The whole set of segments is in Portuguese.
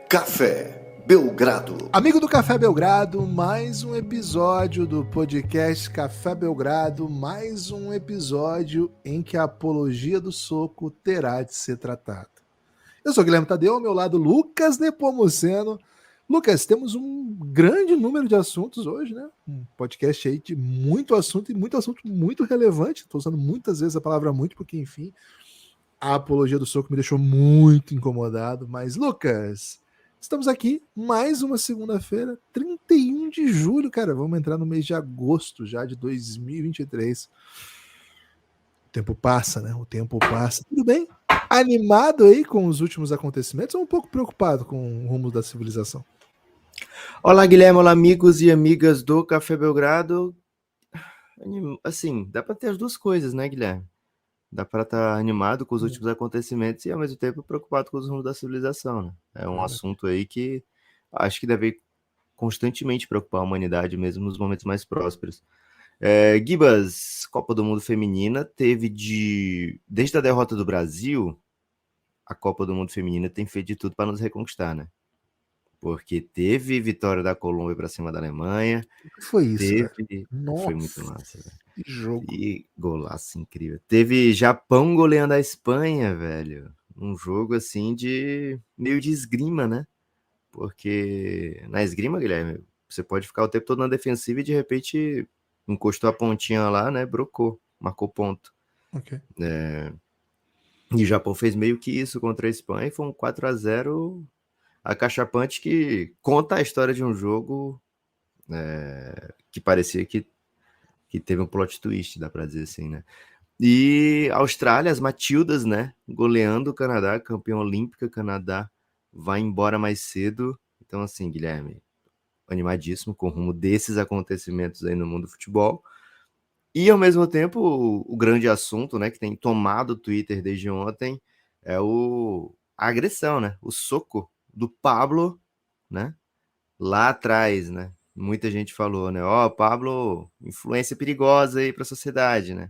Café Belgrado. Amigo do Café Belgrado, mais um episódio do podcast Café Belgrado, mais um episódio em que a apologia do soco terá de ser tratada. Eu sou Guilherme Tadeu, ao meu lado Lucas Nepomuceno. Lucas, temos um grande número de assuntos hoje, né? Um podcast aí de muito assunto muito relevante. Estou usando muitas vezes a palavra muito, porque enfim, a apologia do soco me deixou muito incomodado. Mas Lucas, estamos aqui mais uma segunda-feira, 31 de julho, cara. Vamos entrar no mês de agosto já de 2023. O tempo passa, né? O tempo passa. Tudo bem? Animado aí com os últimos acontecimentos ou um pouco preocupado com o rumo da civilização? Olá, Guilherme, olá, amigos e amigas do Café Belgrado. Assim, dá para ter as duas coisas, né, Guilherme? Dá para estar animado com os últimos acontecimentos e, ao mesmo tempo, preocupado com os rumos da civilização, né? É um assunto aí que acho que deve constantemente preocupar a humanidade, mesmo nos momentos mais prósperos. Gibas, Copa do Mundo Feminina, desde a derrota do Brasil, a Copa do Mundo Feminina tem feito de tudo para nos reconquistar, né? Porque teve vitória da Colômbia para cima da Alemanha. O que foi isso, velho? Foi muito massa, velho. Que jogo. E golaço incrível. Teve Japão goleando a Espanha, velho. Um jogo assim de meio de esgrima, né? Porque na esgrima, Guilherme, você pode ficar o tempo todo na defensiva e de repente encostou a pontinha lá, né? Brocou, marcou ponto. Ok. E o Japão fez meio que isso contra a Espanha e foi um 4-0 acachapante que conta a história de um jogo que parecia que teve um plot twist, dá pra dizer assim, né? E Austrália, as Matildas, né? Goleando o Canadá, campeã olímpica, Canadá vai embora mais cedo. Então, assim, Guilherme, animadíssimo com o rumo desses acontecimentos aí no mundo do futebol. E, ao mesmo tempo, o grande assunto, né, que tem tomado o Twitter desde ontem é a agressão, né? O soco do Pablo, né? Lá atrás, né? Muita gente falou, né? Ó, Pablo, influência perigosa aí para a sociedade, né?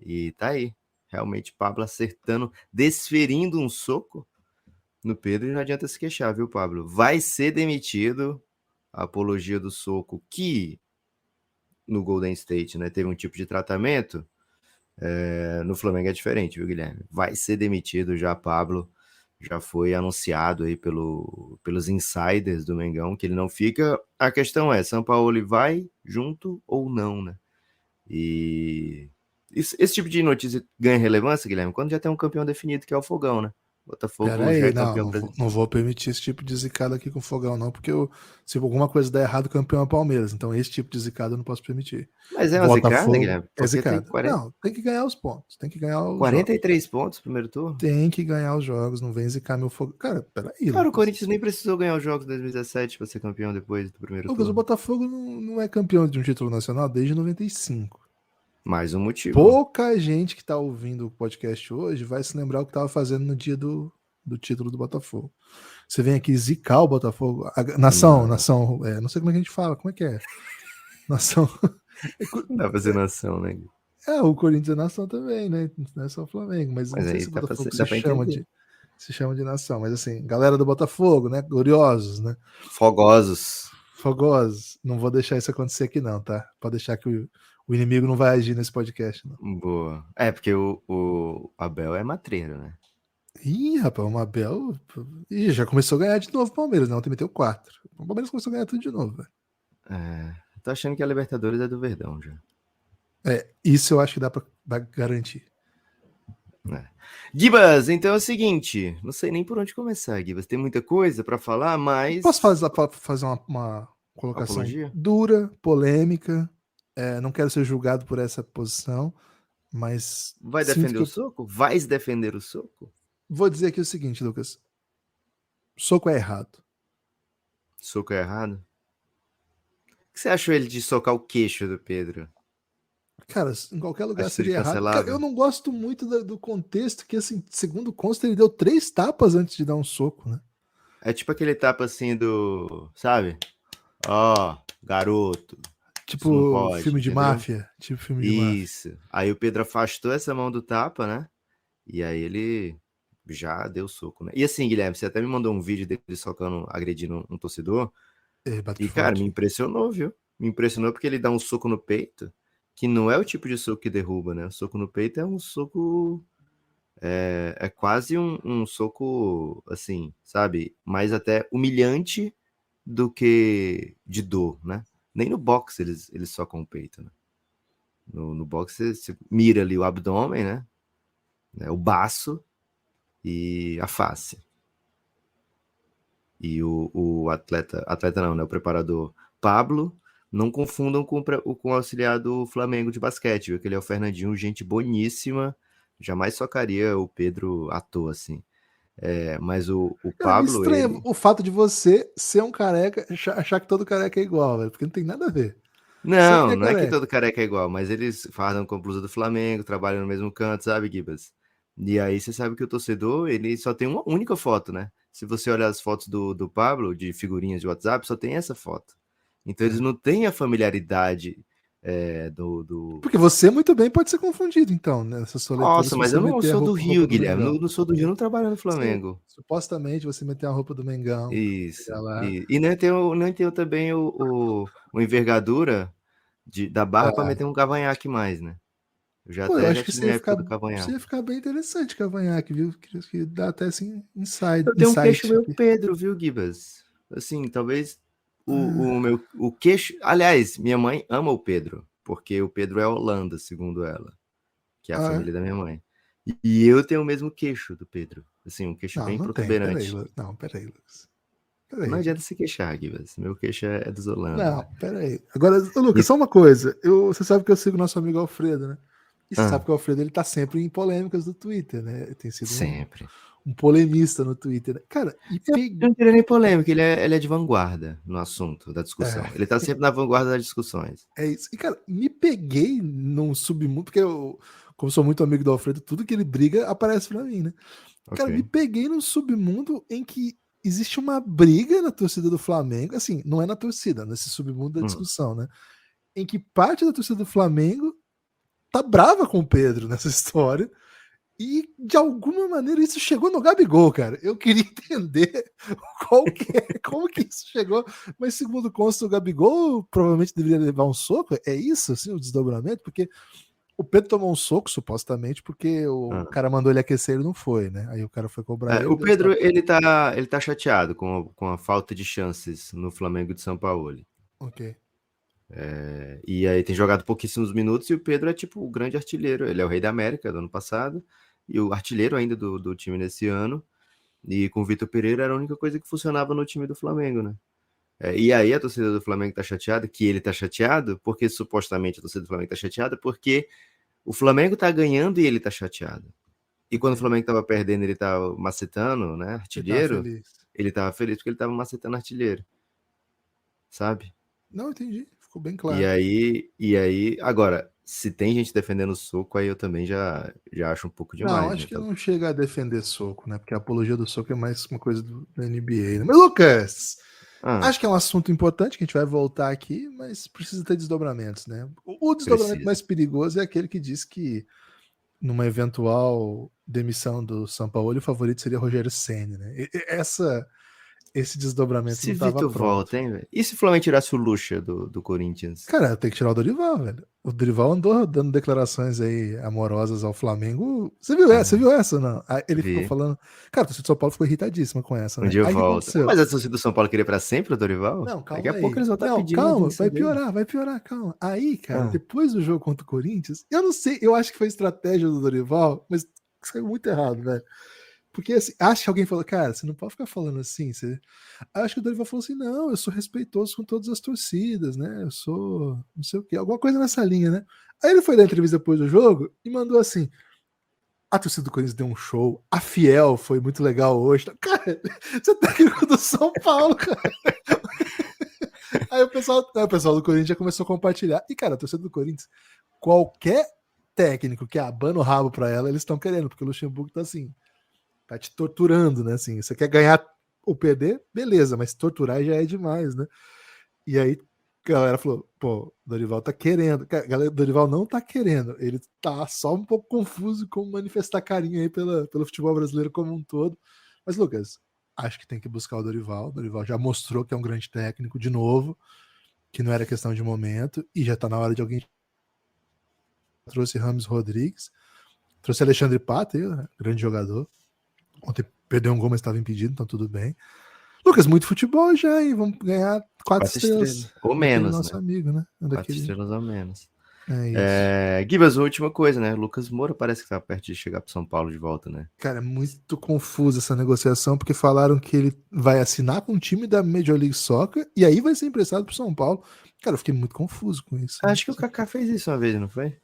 E tá aí. Realmente, Pablo acertando, desferindo um soco no Pedro e não adianta se queixar, viu, Pablo? Vai ser demitido. A apologia do soco que no Golden State, né, teve um tipo de tratamento, no Flamengo é diferente, viu, Guilherme? Vai ser demitido já, Pablo. Já foi anunciado aí pelos insiders do Mengão que ele não fica. A questão é, São Paulo vai junto ou não, né? E esse tipo de notícia ganha relevância, Guilherme, quando já tem um campeão definido, que é o Fogão, né? Botafogo Pera já aí, é campeão não brasileiro. vou permitir esse tipo de zicada aqui com o Fogão, não, porque se alguma coisa der errado, o campeão é o Palmeiras. Então, esse tipo de zicada eu não posso permitir. Mas é uma zicada, Botafogo Guilherme? é Porque tem zicada. Não, tem que ganhar os pontos. Tem que ganhar os jogos. 43 pontos no primeiro turno. Tem que ganhar os jogos, não vem zicar meu Fogão. Cara, peraí, Cara, o Lucas. Corinthians nem precisou ganhar os jogos de 2017 para ser campeão depois do primeiro Lucas, o turno. Botafogo não é campeão de um título nacional desde 95. Mais um motivo. Pouca gente que tá ouvindo o podcast hoje vai se lembrar o que tava fazendo no dia do título do Botafogo. Você vem aqui zicar o Botafogo. Nação, Não não sei como é que a gente fala, como é que é? Nação. dá pra ser nação, né? O Corinthians é nação também, né? Não é só o Flamengo, mas não sei aí se o dá pra Botafogo dá pra entender. se chama de nação. Mas assim, galera do Botafogo, né? Gloriosos, né? Fogosos. Fogosos. Não vou deixar isso acontecer aqui, não, tá? Pode deixar que o inimigo não vai agir nesse podcast, não. Boa. Porque o Abel é matreiro, né? Ih, rapaz, o Mabel. Ih, já começou a ganhar de novo o Palmeiras, né? Ontem meteu 4. O Palmeiras começou a ganhar tudo de novo, velho. Tô achando que a Libertadores é do Verdão já. Isso eu acho que dá pra garantir. Gibas, então é o seguinte, não sei nem por onde começar, Gibas. Tem muita coisa pra falar, mas... Posso fazer uma colocação Apologia? dura, polêmica. Não quero ser julgado por essa posição, mas Vai sinto defender que o soco? Vais defender o soco? vou dizer aqui o seguinte, Lucas. Soco é errado. Soco é errado? O que você achou ele de socar o queixo do Pedro? Cara, em qualquer lugar Atitude seria errado. Cara, cancelável? eu não gosto muito do contexto que, assim, segundo consta, ele deu 3 tapas antes de dar um soco, né? É tipo aquele tapa assim do... Sabe? Ó, garoto. Isso não Tipo pode, filme de entendeu? máfia. Tipo filme de máfia. Isso. Aí o Pedro afastou essa mão do tapa, né? E aí ele já deu soco, né? E assim, Guilherme, você até me mandou um vídeo dele socando, agredindo um torcedor. Bate E, cara, me forte. impressionou, viu? Me impressionou porque ele dá um soco no peito, que não é o tipo de soco que derruba, né? O soco no peito é um soco. É quase um soco, assim, sabe? Mais até humilhante do que de dor, né? Nem no boxe eles socam o peito, né? No boxe você mira ali o abdômen, né? O baço e a face. E o atleta não, né? O preparador Pablo, não confundam com o auxiliar do Flamengo de basquete, viu? Que ele é o Fernandinho, gente boníssima, jamais socaria o Pedro à toa, assim. Mas o Cara, me Pablo, estranha ele. o fato de você ser um careca, achar que todo careca é igual, velho, porque não tem nada a ver. Você que Não, é não é que careca. todo careca é igual, mas eles fardam com a blusa do Flamengo, trabalham no mesmo canto, sabe, Gibas? E aí você sabe que o torcedor, ele só tem uma única foto, né? Se você olhar as fotos do Pablo, de figurinhas de WhatsApp, só tem essa foto. Então eles É. não têm a familiaridade do. Porque você muito bem pode ser confundido, então, né, nessa sua leitura, Nossa, se mas você eu não meter a sou do roupa Rio, do Guilherme. Mengão. Não sou do Rio, não trabalho no Sim, Flamengo. supostamente você meter a roupa do Mengão, Isso. chegar lá. E nem tenho também o envergadura da barra para É. meter um cavanhaque mais, né? Eu já Pô, eu até acho já que tive minha época do você ia cavanhaque. ficar bem interessante cavanhaque, viu? Que dá até assim Eu tenho um queixo insight meio aqui. Pedro, viu, Gibas? Assim, talvez o queixo. Aliás, minha mãe ama o Pedro, porque o Pedro é Holanda, segundo ela, que é a Ah, é? família da minha mãe. E eu tenho o mesmo queixo do Pedro. Assim, um queixo Não, bem não tem. Peraí, protuberante. Não, peraí, Lucas. Não Peraí. adianta se queixar, Gibas. Meu queixo é dos Holanda, Não, né? peraí. Agora, ô, Lucas, E- só uma coisa. Você sabe que eu sigo nosso amigo Alfredo, né? E você sabe ah, que o Alfredo ele tá sempre em polêmicas do Twitter, né? Tem sido sempre. um polemista no Twitter, né? Cara, e Eu peguei. não queria nem polêmica, ele é de vanguarda no assunto da discussão. É, Ele tá sempre na vanguarda das discussões. é isso. E, cara, me peguei num submundo, porque eu, como sou muito amigo do Alfredo, tudo que ele briga aparece pra mim, né? Cara, me Ok. peguei num submundo em que existe uma briga na torcida do Flamengo, assim, não é na torcida, nesse submundo da Hum. discussão, né? Em que parte da torcida do Flamengo tá brava com o Pedro nessa história. E de alguma maneira isso chegou no Gabigol, cara. Eu queria entender como que isso chegou. Mas segundo consta, o Gabigol provavelmente deveria levar um soco. É isso, assim, o desdobramento? Porque o Pedro tomou um soco, supostamente, porque o Ah. cara mandou ele aquecer e ele não foi, né? Aí o cara foi cobrar ele, O deu Pedro, tapa. ele tá chateado com a falta de chances no Flamengo de São Paulo. Ok. E aí tem jogado pouquíssimos minutos e o Pedro é tipo o grande artilheiro. Ele é o rei da América do ano passado e o artilheiro ainda do time nesse ano. E com o Vitor Pereira era a única coisa que funcionava no time do Flamengo, né? E aí a torcida do Flamengo tá chateada, que ele tá chateado, porque supostamente a torcida do Flamengo tá chateada, porque o Flamengo tá ganhando e ele tá chateado. E quando o Ok. Flamengo tava perdendo, ele tava macetando, né? Ele tava Artilheiro, feliz. ele tava feliz porque ele tava macetando artilheiro, sabe? Não, entendi. Ficou bem E claro. aí, e aí, agora, se tem gente defendendo o soco, aí eu também já acho um pouco Não, demais, acho né? que não chega a defender soco, né? Porque a apologia do soco é mais uma coisa do NBA, né? Mas, Lucas, Ah, acho que é um assunto importante que a gente vai voltar aqui, mas precisa ter desdobramentos, né? O desdobramento precisa. mais perigoso é aquele que diz que numa eventual demissão do Sampaoli, o favorito seria Rogério Ceni, né? Esse desdobramento não Se estava Vitor pronto. volta, hein, velho? E se o Flamengo tirasse o Lucha do Corinthians? Cara, tem que tirar o Dorival, velho. O Dorival andou dando declarações aí amorosas ao Flamengo. Você viu essa? Você Ah, viu essa, ou não? Aí ele ficou vi. falando. Cara, o torcedor de São Paulo ficou irritadíssima com essa, Um né? dia Aí o que volta. aconteceu? Mas a torcida do São Paulo queria pra sempre o Dorival? Não, Daqui a calma pouco aí. eles vão estar Não, pedindo a calma, demissão dele. vai piorar, calma. Aí, cara, Ah, depois do jogo contra o Corinthians, eu não sei, eu acho que foi estratégia do Dorival, mas saiu muito errado, velho. Porque assim, acho que alguém falou, cara, você não pode ficar falando assim. Acho que o Dorival falou assim: não, eu sou respeitoso com todas as torcidas, né? Eu sou não sei o quê, alguma coisa nessa linha, né? Aí ele foi dar entrevista depois do jogo e mandou assim: a torcida do Corinthians deu um show, a Fiel foi muito legal hoje. Cara, você é técnico do São Paulo, cara. Aí o pessoal do Corinthians já começou a compartilhar. E, cara, a torcida do Corinthians, qualquer técnico que abana o rabo pra ela, eles estão querendo, porque o Luxemburgo tá assim, tá te torturando, né? Assim, você quer ganhar ou perder, beleza, mas torturar já é demais, né? E aí A galera falou, pô, Dorival tá querendo. Galera, Dorival não tá querendo. Ele tá só um pouco confuso como manifestar carinho aí pelo futebol brasileiro como um todo. Mas, Lucas, acho que tem que buscar o Dorival. O Dorival já mostrou que é um grande técnico de novo, que não era questão de momento, e já tá na hora de alguém. Trouxe Rames Rodrigues, trouxe Alexandre Pato, né, grande jogador. Ontem perdeu um gol, mas estava impedido, então tudo bem. Lucas, muito futebol já, hein? Vamos ganhar 4 estrelas. Ou Daquele menos, nosso né? amigo, né? 4 estrelas ou menos. É isso. Gibas, última coisa, né? Lucas Moura parece que tá perto de chegar pro São Paulo de volta, né? Cara, é muito confusa essa negociação, porque falaram que ele vai assinar com o time da Major League Soccer e aí vai ser emprestado pro São Paulo. Cara, eu fiquei muito confuso com isso. Acho que o Kaká fez isso uma vez, não foi?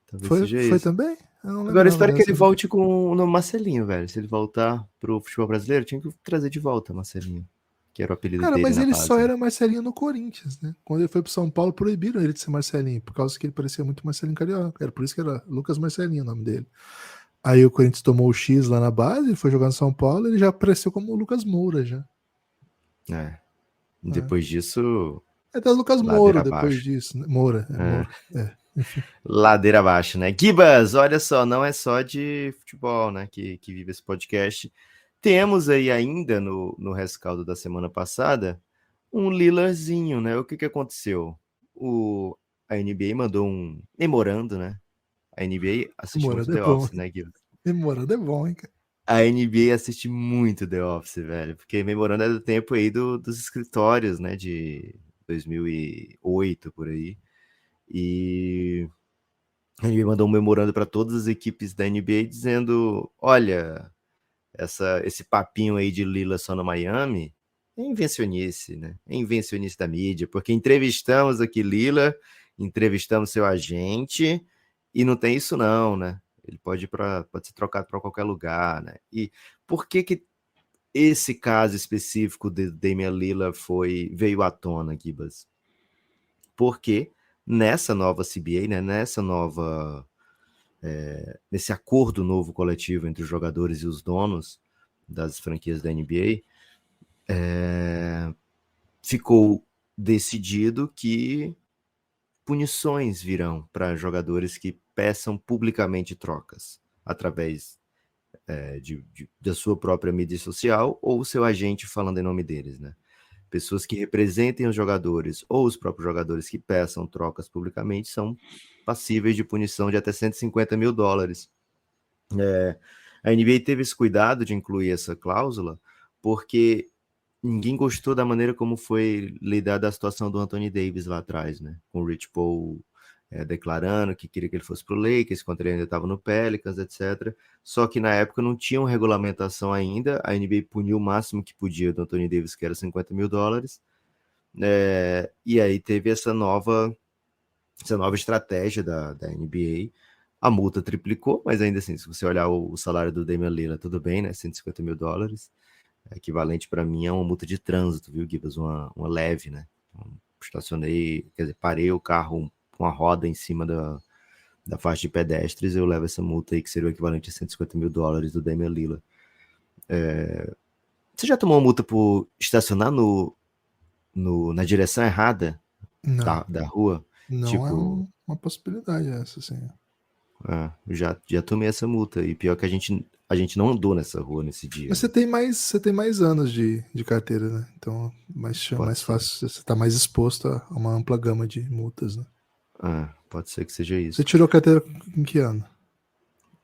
Talvez Foi, seja foi isso. também? Eu não Agora eu lembrava espero que ele dessa. volte com o Marcelinho, velho. Se ele voltar pro futebol brasileiro, tinha que trazer de volta Marcelinho, que era o apelido Cara, dele mas na ele só base. era Marcelinho no Corinthians, né? Quando ele foi pro São Paulo, proibiram ele de ser Marcelinho, por causa que ele parecia muito Marcelinho Carioca. Era por isso que era Lucas Marcelinho o nome dele. Aí o Corinthians tomou o X lá na base, ele foi jogar no São Paulo, ele já apareceu como o Lucas Moura já. É. Depois disso, É até o Lucas ladeira Moro depois abaixo. disso. Né? Moura, É. Moro. Enfim. Ladeira abaixo, né? Gibas, olha só, não é só de futebol, né, que vive esse podcast. Temos aí ainda no rescaldo da semana passada um Lillardzinho, né? O que aconteceu? A NBA mandou um memorando, né? A NBA assiste muito Memorando é The bom. Office, né, Gibas? Memorando é bom, hein, cara? A NBA assiste muito The Office, velho, porque memorando é do tempo aí dos escritórios, né, de 2008, por aí. E a NBA mandou um memorando para todas as equipes da NBA dizendo, olha, esse papinho aí de Lila só no Miami é invencionice, né? É invencionice da mídia, porque entrevistamos aqui Lila, entrevistamos seu agente e não tem isso não, né? Ele pode ser trocado para qualquer lugar, né? E por que esse caso específico de Damian Lillard veio à tona, Gibas? Porque nessa nova CBA, né? Nesse acordo novo coletivo entre os jogadores e os donos das franquias da NBA, ficou decidido que punições virão para jogadores que peçam publicamente trocas através da sua própria mídia social ou seu agente falando em nome deles, né? Pessoas que representem os jogadores ou os próprios jogadores que peçam trocas publicamente são passíveis de punição de até $150 mil. A NBA teve esse cuidado de incluir essa cláusula porque ninguém gostou da maneira como foi lidada a situação do Anthony Davis lá atrás, né? Com o Rich Paul declarando que queria que ele fosse para o Lakers, quando ele ainda estava no Pelicans, etc. Só que na época não tinha uma regulamentação ainda, a NBA puniu o máximo que podia do Anthony Davis, que era $50 mil. E aí teve essa nova estratégia da NBA. A multa triplicou, mas ainda assim, se você olhar o salário do Damian Lillard, tudo bem, né? $150 mil. Equivalente para mim é uma multa de trânsito, viu, Gibas? Uma leve, né? Então, estacionei, quer dizer, parei o carro com a roda em cima da faixa de pedestres, eu levo essa multa aí, que seria o equivalente a $150 mil do Damian Lillard. Você já tomou uma multa por estacionar na direção errada da rua? Não é Tipo, uma possibilidade essa, assim. já tomei essa multa. E pior que a gente não andou nessa rua nesse dia. Mas você tem mais anos de carteira, né? Então mais fácil, você tá mais exposto a uma ampla gama de multas, né? Pode ser que seja isso. Você tirou carteira em que ano?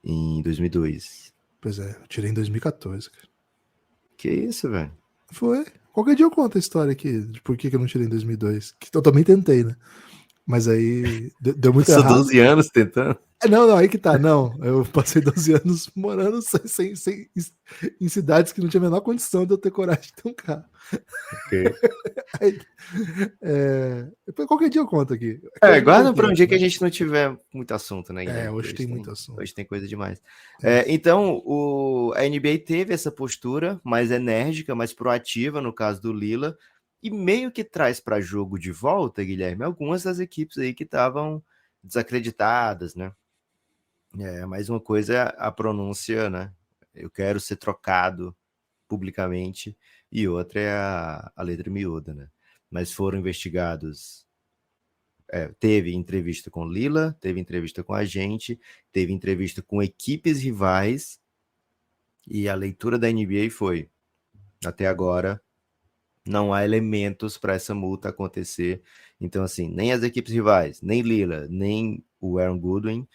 Em 2002. Pois é, eu tirei em 2014, cara. Que isso, velho? Foi. Qualquer dia eu conto a história aqui de por que eu não tirei em 2002. Que eu também tentei, né? Mas aí deu muito Passou errado. 12 anos tentando? Não, aí que tá. Não, eu passei 12 anos morando em cidades que não tinha a menor condição de eu ter coragem de ter um carro. Okay. Aí, qualquer dia eu conto aqui. Guarda para um dia que a gente não tiver muito assunto, né, Guilherme? Hoje tem muito assunto. Hoje tem coisa demais. Então, a NBA teve essa postura mais enérgica, mais proativa, no caso do Lillard, e meio que traz para jogo de volta, Guilherme, algumas das equipes aí que estavam desacreditadas, né? Mais uma coisa é a pronúncia, né? Eu quero ser trocado publicamente, e outra é a letra miúda, né? mas foram investigados. Teve entrevista com Lillard, teve entrevista com a gente, teve entrevista com equipes rivais, e a leitura da NBA foi: até agora não há elementos para essa multa acontecer. Então, assim, nem as equipes rivais, nem Lillard, nem o Aaron Goodwin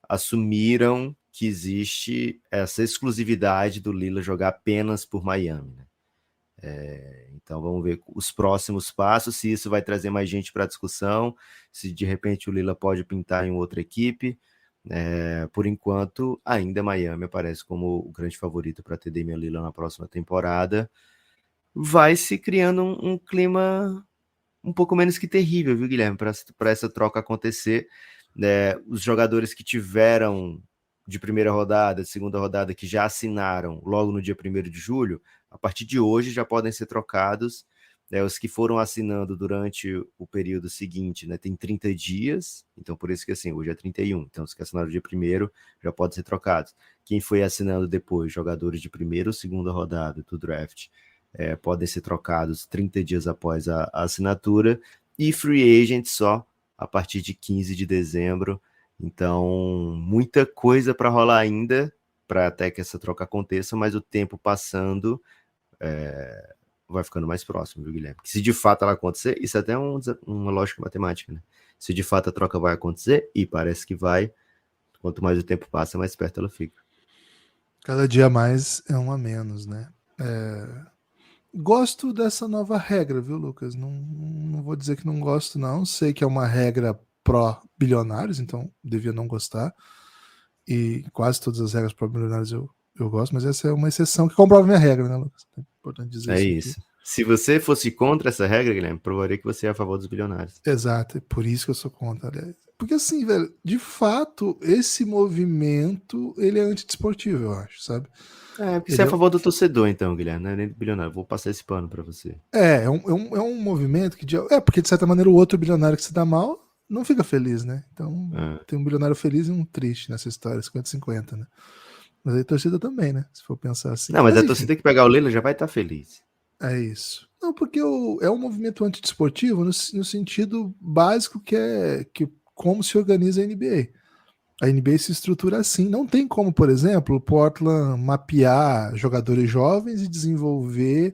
assumiram que existe essa exclusividade do Lillard jogar apenas por Miami, né? Então vamos ver os próximos passos, se isso vai trazer mais gente para a discussão, se de repente o Lillard pode pintar em outra equipe. Por enquanto, ainda Miami aparece como o grande favorito para ter Damian Lillard na próxima temporada. Vai se criando um clima um pouco menos que terrível, viu, Guilherme, para essa troca acontecer. Os jogadores que tiveram de primeira rodada, de segunda rodada, que já assinaram logo no dia 1º de julho, a partir de hoje já podem ser trocados. Os que foram assinando durante o período seguinte, né, tem 30 dias, então por isso que assim, hoje é 31, então os que assinaram no dia 1º já podem ser trocados. Quem foi assinando depois, jogadores de primeira ou segunda rodada do draft, podem ser trocados 30 dias após a assinatura, e free agent só a partir de 15 de dezembro. Então, muita coisa para rolar ainda, para até que essa troca aconteça, mas o tempo passando vai ficando mais próximo, viu, Guilherme? Porque se de fato ela acontecer, isso é até uma lógica matemática, né? Se de fato a troca vai acontecer, e parece que vai, quanto mais o tempo passa, mais perto ela fica. Cada dia mais é um a menos, né? Gosto dessa nova regra, viu, Lucas? Não vou dizer que não gosto, não. Sei que é uma regra pró-bilionários, então devia não gostar. E quase todas as regras pró-bilionários eu gosto, mas essa é uma exceção que comprova minha regra, né, Lucas? É importante dizer isso. aqui. Se você fosse contra essa regra, Guilherme, provaria que você é a favor dos bilionários. Exato, é por isso que eu sou contra, aliás. Porque assim, velho, de fato, esse movimento, ele é antidesportivo, eu acho, sabe? Porque você é a favor do torcedor, então, Guilherme, não é nem do bilionário. Vou passar esse pano para você. É um movimento que... porque de certa maneira o outro bilionário que se dá mal não fica feliz, né? Então tem um bilionário feliz e um triste nessa história, 50-50, né? Mas aí a torcida também, né? Se for pensar assim. Não, mas a torcida que pegar o Lillard já vai estar feliz. É isso. Não, porque é um movimento antidesportivo no sentido básico que é como se organiza a NBA. A NBA se estrutura assim. Não tem como, por exemplo, o Portland mapear jogadores jovens e desenvolver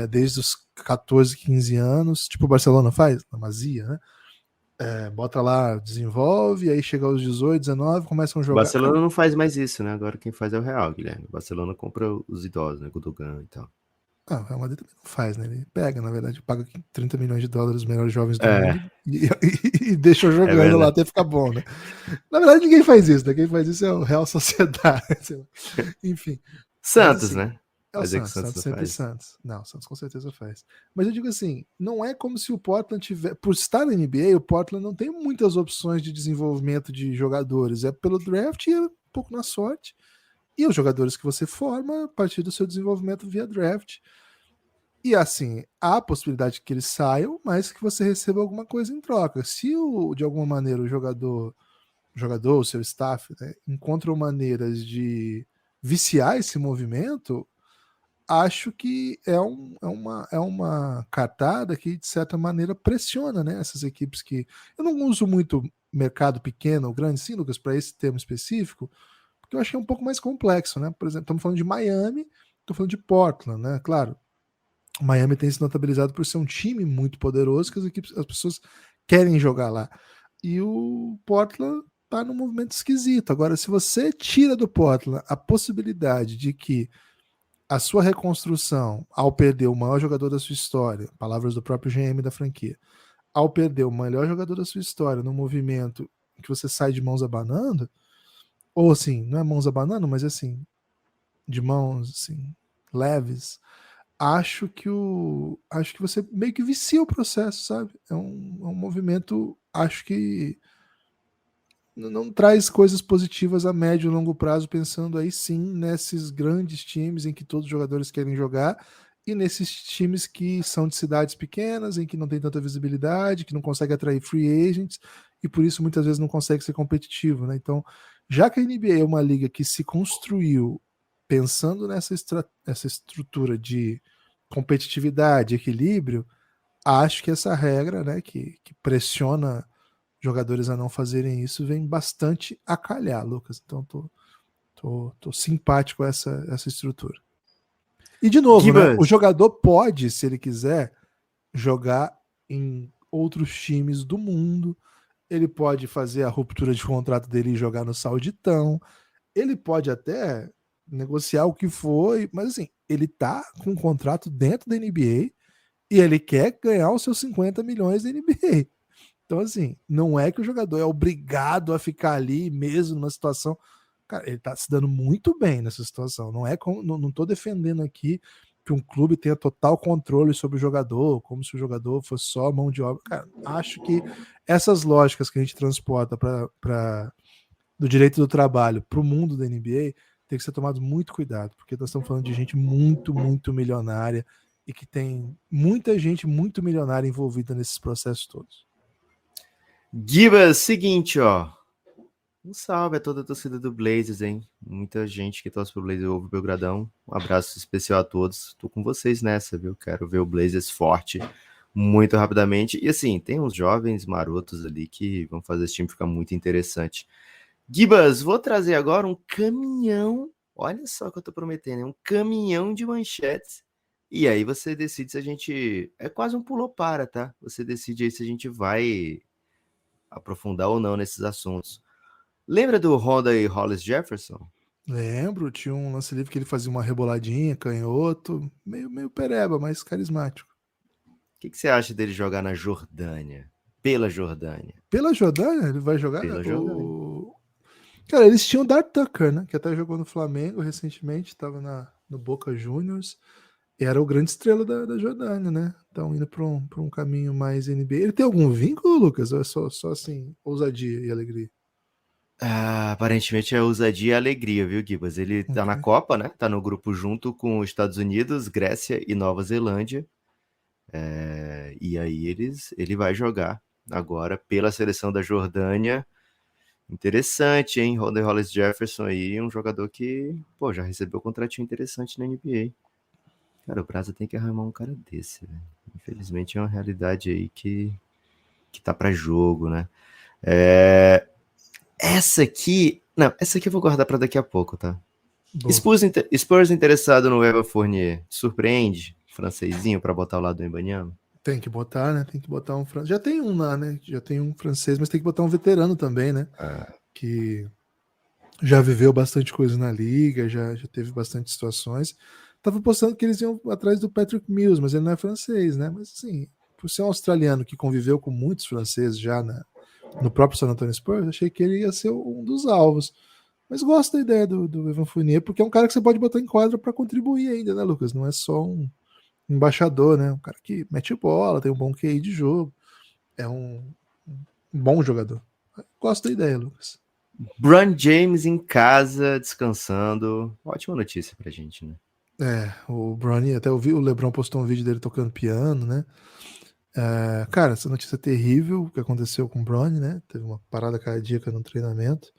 desde os 14, 15 anos, tipo o Barcelona faz, na Masia, né? Bota lá, desenvolve, aí chega aos 18, 19, começam a O jogar. Barcelona não faz mais isso, né? Agora quem faz é o Real, Guilherme. O Barcelona compra os idosos, né? Gundogan e tal. O Real Madrid também não faz, né? Ele pega, na verdade, paga 30 milhões de dólares os melhores jovens do mundo e deixa jogando lá até ficar bom, né? Na verdade, ninguém faz isso, né? Quem faz isso é o Real Sociedade. Enfim. Santos, Assim, né? é o Santos sempre faz. Santos. Não, o Santos com certeza faz. Mas eu digo assim, não é como se o Portland tiver... Por estar na NBA, o Portland não tem muitas opções de desenvolvimento de jogadores. É pelo draft e é um pouco na sorte. E os jogadores que você forma a partir do seu desenvolvimento via draft. E assim, há a possibilidade que eles saiam, mas que você receba alguma coisa em troca. Se de alguma maneira o jogador, o seu staff, né, encontram maneiras de viciar esse movimento, acho que é uma cartada que, de certa maneira, pressiona, né, essas equipes que... Eu não uso muito mercado pequeno ou grande, sim, Lucas, para esse termo específico, porque eu achei um pouco mais complexo, né? Por exemplo, estamos falando de Miami, estou falando de Portland, né? Claro, o Miami tem se notabilizado por ser um time muito poderoso que as pessoas querem jogar lá. E o Portland tá num movimento esquisito. Agora, se você tira do Portland a possibilidade de que a sua reconstrução, ao perder o maior jogador da sua história, palavras do próprio GM da franquia, ao perder o melhor jogador da sua história num movimento em que você sai de mãos abanando, ou assim, não é mãos abanando, mas assim, de mãos assim, leves, acho que você meio que vicia o processo, sabe? É um movimento, acho que não traz coisas positivas a médio e longo prazo, pensando aí sim nesses grandes times em que todos os jogadores querem jogar e nesses times que são de cidades pequenas, em que não tem tanta visibilidade, que não consegue atrair free agents e por isso muitas vezes não consegue ser competitivo, né? Então, já que a NBA é uma liga que se construiu pensando nessa estrutura de competitividade, equilíbrio, acho que essa regra, né, que pressiona jogadores a não fazerem isso, vem bastante a calhar, Lucas. Então tô simpático a essa estrutura. E de novo, né? O Gibas, jogador pode, se ele quiser, jogar em outros times do mundo. Ele pode fazer a ruptura de contrato dele e jogar no Sauditão. Ele pode até negociar o que foi, mas assim, ele tá com um contrato dentro da NBA e ele quer ganhar os seus 50 milhões da NBA. Então, assim, não é que o jogador é obrigado a ficar ali mesmo numa situação. Cara, ele tá se dando muito bem nessa situação. Não é como, não tô defendendo aqui que um clube tenha total controle sobre o jogador, como se o jogador fosse só mão de obra. Cara, acho que essas lógicas que a gente transporta para do direito do trabalho para o mundo da NBA tem que ser tomado muito cuidado, porque nós estamos falando de gente muito, muito milionária e que tem muita gente muito milionária envolvida nesses processos todos. Gibas, seguinte, ó. Um salve a toda a torcida do Blazers, hein? Muita gente que torce pro Blazers ouve o Belgradão. Um abraço especial a todos. Tô com vocês nessa, viu? Quero ver o Blazers forte muito rapidamente. E assim, tem uns jovens marotos ali que vão fazer esse time ficar muito interessante. Gibas, vou trazer agora um caminhão. Olha só o que eu tô prometendo, é um caminhão de manchetes. E aí você decide se a gente. É quase um pulou-para, tá? Você decide aí se a gente vai aprofundar ou não nesses assuntos. Lembra do Honda e Hollis Jefferson? Lembro, tinha um lance livre que ele fazia uma reboladinha, canhoto, meio pereba, mas carismático. O que você acha dele jogar na Jordânia? Pela Jordânia? Pela Jordânia, ele vai jogar Pela Jordânia. o. Cara, eles tinham o Dart Tucker, né? Que até jogou no Flamengo recentemente, estava no Boca Juniors. Era o grande estrela da Jordânia, né? Então, indo para um caminho mais NBA. Ele tem algum vínculo, Lucas? Ou é só assim, ousadia e alegria? Ah, aparentemente é ousadia e alegria, viu, Gibas? Ele tá na Ok. Copa, né? Tá no grupo junto com os Estados Unidos, Grécia e Nova Zelândia. E aí ele vai jogar agora pela seleção da Jordânia. Interessante, hein? Ronda Hollis Jefferson aí, um jogador que, pô, já recebeu um contratinho interessante na NBA. Cara, o Brasa tem que arrumar um cara desse, velho. Infelizmente é uma realidade aí que tá pra jogo, né? É, essa aqui. Não, essa aqui eu vou guardar pra daqui a pouco, tá? Boa. Spurs interessado no Evan Fournier. Surpreende? Francesinho pra botar ao lado do Embanyama? Tem que botar, né? Tem que botar um francês. Já tem um lá, né? Já tem um francês, mas tem que botar um veterano também, né? Que já viveu bastante coisa na liga, já teve bastante situações. Tava postando que eles iam atrás do Patrick Mills, mas ele não é francês, né? Mas assim, por ser um australiano que conviveu com muitos franceses já no próprio San Antonio Spurs, achei que ele ia ser um dos alvos. Mas gosto da ideia do Evan Fournier, porque é um cara que você pode botar em quadra para contribuir ainda, né, Lucas? Não é só um embaixador, né? Um cara que mete bola, tem um bom QI de jogo, é um bom jogador. Gosto da ideia, Lucas. Bron James em casa, descansando. Ótima notícia pra gente, né? O Bronny, até o LeBron postou um vídeo dele tocando piano, né? Cara, essa notícia é terrível que aconteceu com o Bronny, né? Teve uma parada cardíaca no treinamento.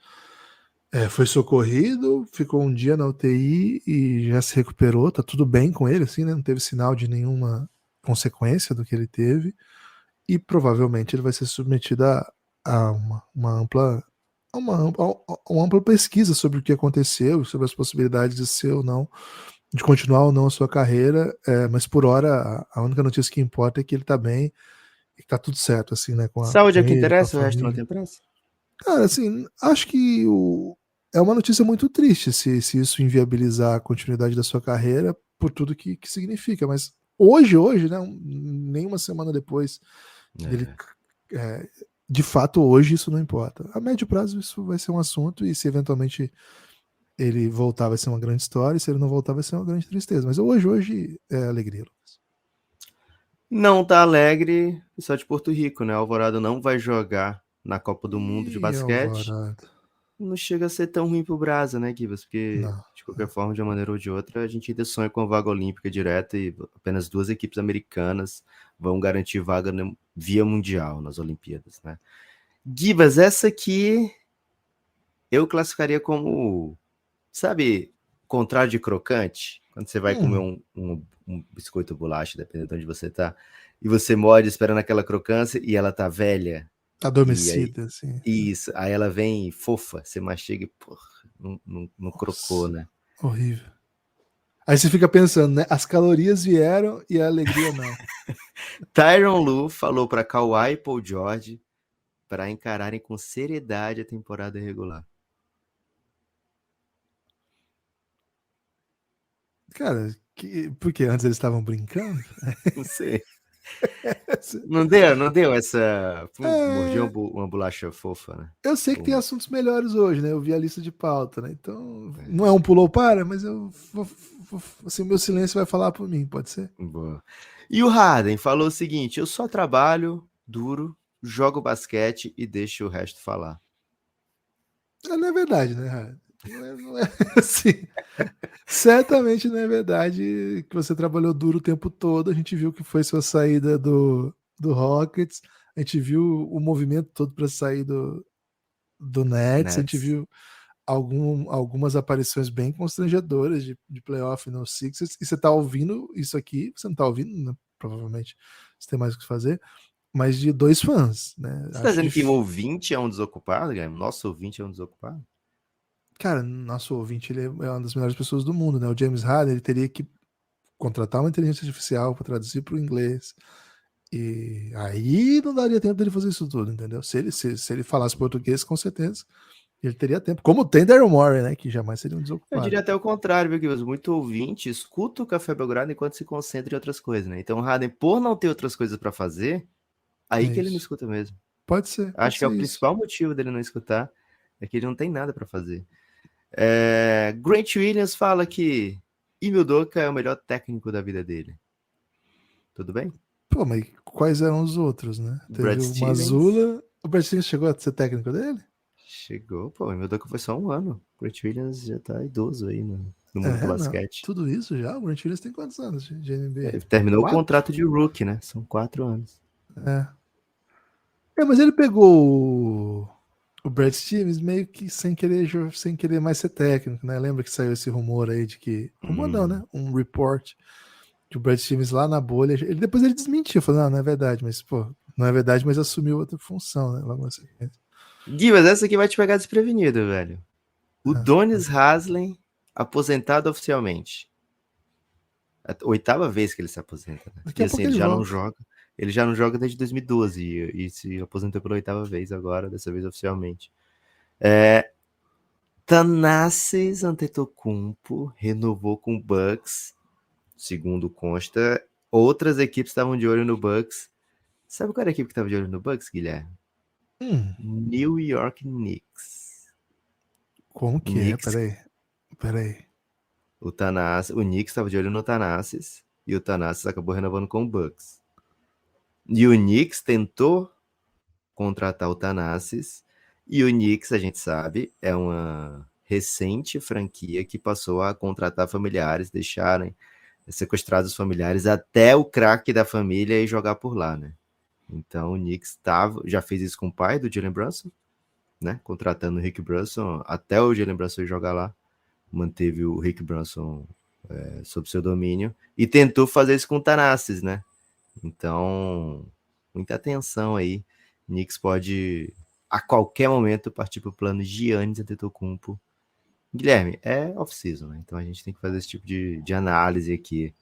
Foi socorrido, ficou um dia na UTI e já se recuperou, tá tudo bem com ele, assim, né? Não teve sinal de nenhuma consequência do que ele teve. E provavelmente ele vai ser submetido a uma ampla pesquisa sobre o que aconteceu, sobre as possibilidades de ser ou não, de continuar ou não a sua carreira, mas por hora a única notícia que importa é que ele tá bem e que tá tudo certo, assim, né, Saúde é com o que ele, com a interessa, o resto não família. tem pressa. Cara, assim, acho que é uma notícia muito triste se isso inviabilizar a continuidade da sua carreira por tudo que significa, mas hoje, né, nem uma semana depois dele, é, de fato, hoje isso não importa. A médio prazo isso vai ser um assunto e se eventualmente ele voltar vai ser uma grande história, e se ele não voltar vai ser uma grande tristeza. Mas hoje é alegria, Lucas. Não tá alegre, só de Porto Rico, né? Alvorada não vai jogar na Copa do Mundo de Ih, basquete. Alvorada. Não chega a ser tão ruim pro Brasa, né, Gibas? Porque, Não. de qualquer forma, de uma maneira ou de outra, a gente ainda sonha com a vaga olímpica direta e apenas duas equipes americanas vão garantir vaga via mundial nas Olimpíadas, né? Gibas, essa aqui eu classificaria como, sabe, contrário de crocante? Quando você vai comer Hum, um biscoito bolacha, dependendo de onde você tá. e você morde esperando aquela crocância e ela tá velha. E aí, Adormecida, assim. isso, aí ela vem fofa, você mastiga e, porra, não crocou, Nossa, né? horrível. Aí você fica pensando, né? As calorias vieram e a alegria não. Tyronn Lue falou para Kawhi e Paul George para encararem com seriedade a temporada regular. Cara, porque antes eles estavam brincando? Não sei. Não deu essa. Mordi É, uma bolacha fofa, né? eu sei que tem Um- assuntos melhores hoje, né? Eu vi a lista de pauta, né? Então, não é, é um pulou para, mas assim, o meu silêncio vai falar por mim, pode ser? boa. E o Harden falou o seguinte: eu só trabalho duro, jogo basquete e deixo o resto falar. Não é verdade, né, Rafa? Não é assim. Certamente não é verdade que você trabalhou duro o tempo todo. A gente viu que foi sua saída do Rockets, a gente viu o movimento todo para sair do Nets, a gente Nets. viu algumas aparições bem constrangedoras de playoff no Sixers. E você tá ouvindo isso aqui, você não tá ouvindo, né? Provavelmente você tem mais o que fazer, mas de dois fãs, né? Você tá Acho dizendo que o difícil. ouvinte é um desocupado, Guilherme? Nosso ouvinte é um desocupado? Cara, nosso ouvinte ele é uma das melhores pessoas do mundo, né? O James Harden ele teria que contratar uma inteligência artificial para traduzir para o inglês. E aí não daria tempo dele fazer isso tudo, entendeu? Se ele falasse português, com certeza ele teria tempo. Como tem Daryl Morey, né? Que jamais seria um Eu desocupado. diria até o contrário, viu, Guilherme? Muito ouvinte escuta o Café Belgrado enquanto se concentra em outras coisas, né? Então o Harden, por não ter outras coisas para fazer, É aí que ele não isso. escuta mesmo. Pode Acho que é ser o isso. principal motivo dele não escutar, é que ele não tem nada para fazer. Grant Williams fala que Ime Udoka é o melhor técnico da vida dele. Tudo bem? Pô, mas quais eram os outros, né? Brad Teve o Stevens Mazula. O Brad Stevens chegou a ser técnico dele? chegou, pô, Ime Udoka foi só um ano. Grant Williams já tá idoso aí no mundo do É, não. basquete. Tudo isso já? O Grant Williams tem quantos anos de Ele NBA? terminou o Quatro? contrato de rookie, né? São 4 anos. É. Mas ele pegou o Brad Stevens meio que sem querer mais ser técnico, né? Lembra que saiu esse rumor aí de que. Rumor não, né? Hum. Um report que o Brad Stevens lá na bolha. Depois ele desmentiu, falou: não é verdade, mas, pô, não é verdade, mas assumiu outra função, né? Logo na sequência. Gui, mas essa aqui vai te pegar desprevenido, velho. O Ah, Donis Haslem aposentado oficialmente. É a 8ª vez que ele se aposenta, né? daqui E a assim, pouco ele ele já não volta. joga. Ele já não joga desde 2012 e se aposentou pela 8ª vez agora, dessa vez oficialmente. Thanasis Antetokounmpo renovou com o Bucks, segundo consta. Outras equipes estavam de olho no Bucks. Sabe qual era a equipe que estava de olho no Bucks, Guilherme? Hum, New York Knicks. como O que é? Knicks, Peraí. o Knicks estava de olho no Thanasis e o Thanasis acabou renovando com o Bucks. E o Knicks tentou contratar o Thanasis e o Knicks, a gente sabe, é uma recente franquia que passou a contratar familiares, deixarem sequestrados os familiares até o craque da família e jogar por lá, né? Então o Knicks já fez isso com o pai do Jalen Brunson, né? Contratando o Rick Brunson até o Jalen Brunson ir jogar lá, manteve o Rick Brunson sob seu domínio e tentou fazer isso com o Thanasis, né? Então, muita atenção aí. Knicks pode a qualquer momento partir para o plano Giannis Antetokounmpo. Guilherme, é off-season, né? Então a gente tem que fazer esse tipo de análise aqui.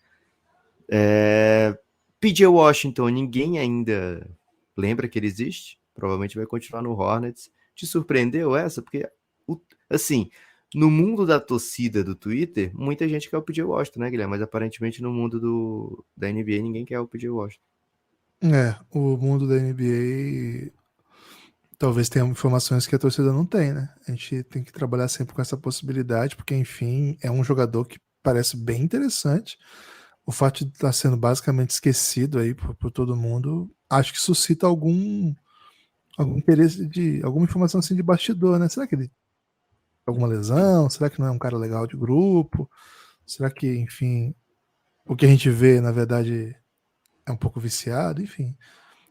PJ Washington, ninguém ainda lembra que ele existe. Provavelmente vai continuar no Hornets. Te surpreendeu essa? Porque, assim, no mundo da torcida do Twitter, muita gente quer o PJ Washington, né, Guilherme? Mas aparentemente no mundo da NBA ninguém quer o PJ Washington. O mundo da NBA talvez tenha informações que a torcida não tem, né? A gente tem que trabalhar sempre com essa possibilidade, porque, enfim, é um jogador que parece bem interessante. O fato de estar sendo basicamente esquecido aí por todo mundo, acho que suscita algum interesse alguma informação assim de bastidor, né? Será que ele tem alguma lesão? Será que não é um cara legal de grupo? Será que, enfim, o que a gente vê, na verdade, é um pouco viciado? Enfim.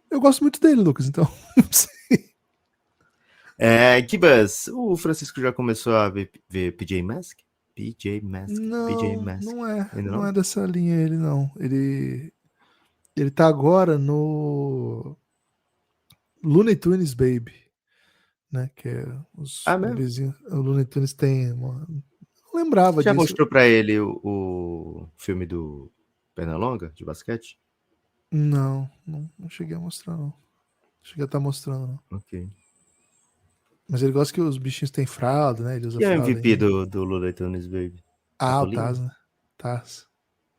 Eu gosto muito dele, Lucas, então não sei. Kibas, o Francisco já começou a ver PJ Mask? PJ Mask, PJ Não, Mask. não é. Ainda Não é não? dessa linha ele, não. Ele tá agora no Looney Tunes Baby, né? Que é os Ah, mesmo? bebezinhos. O Looney Tunes tem uma. Não lembrava Já disso. mostrou pra ele o filme do Pernalonga, de basquete? Não cheguei a mostrar, não. Cheguei a estar mostrando, não. Ok. Mas ele gosta que os bichinhos têm fralda, né? Ele usa Quem é o fralda MVP ainda. do Looney Tunes Baby? Ah, o Patolino? Taz, né? Taz.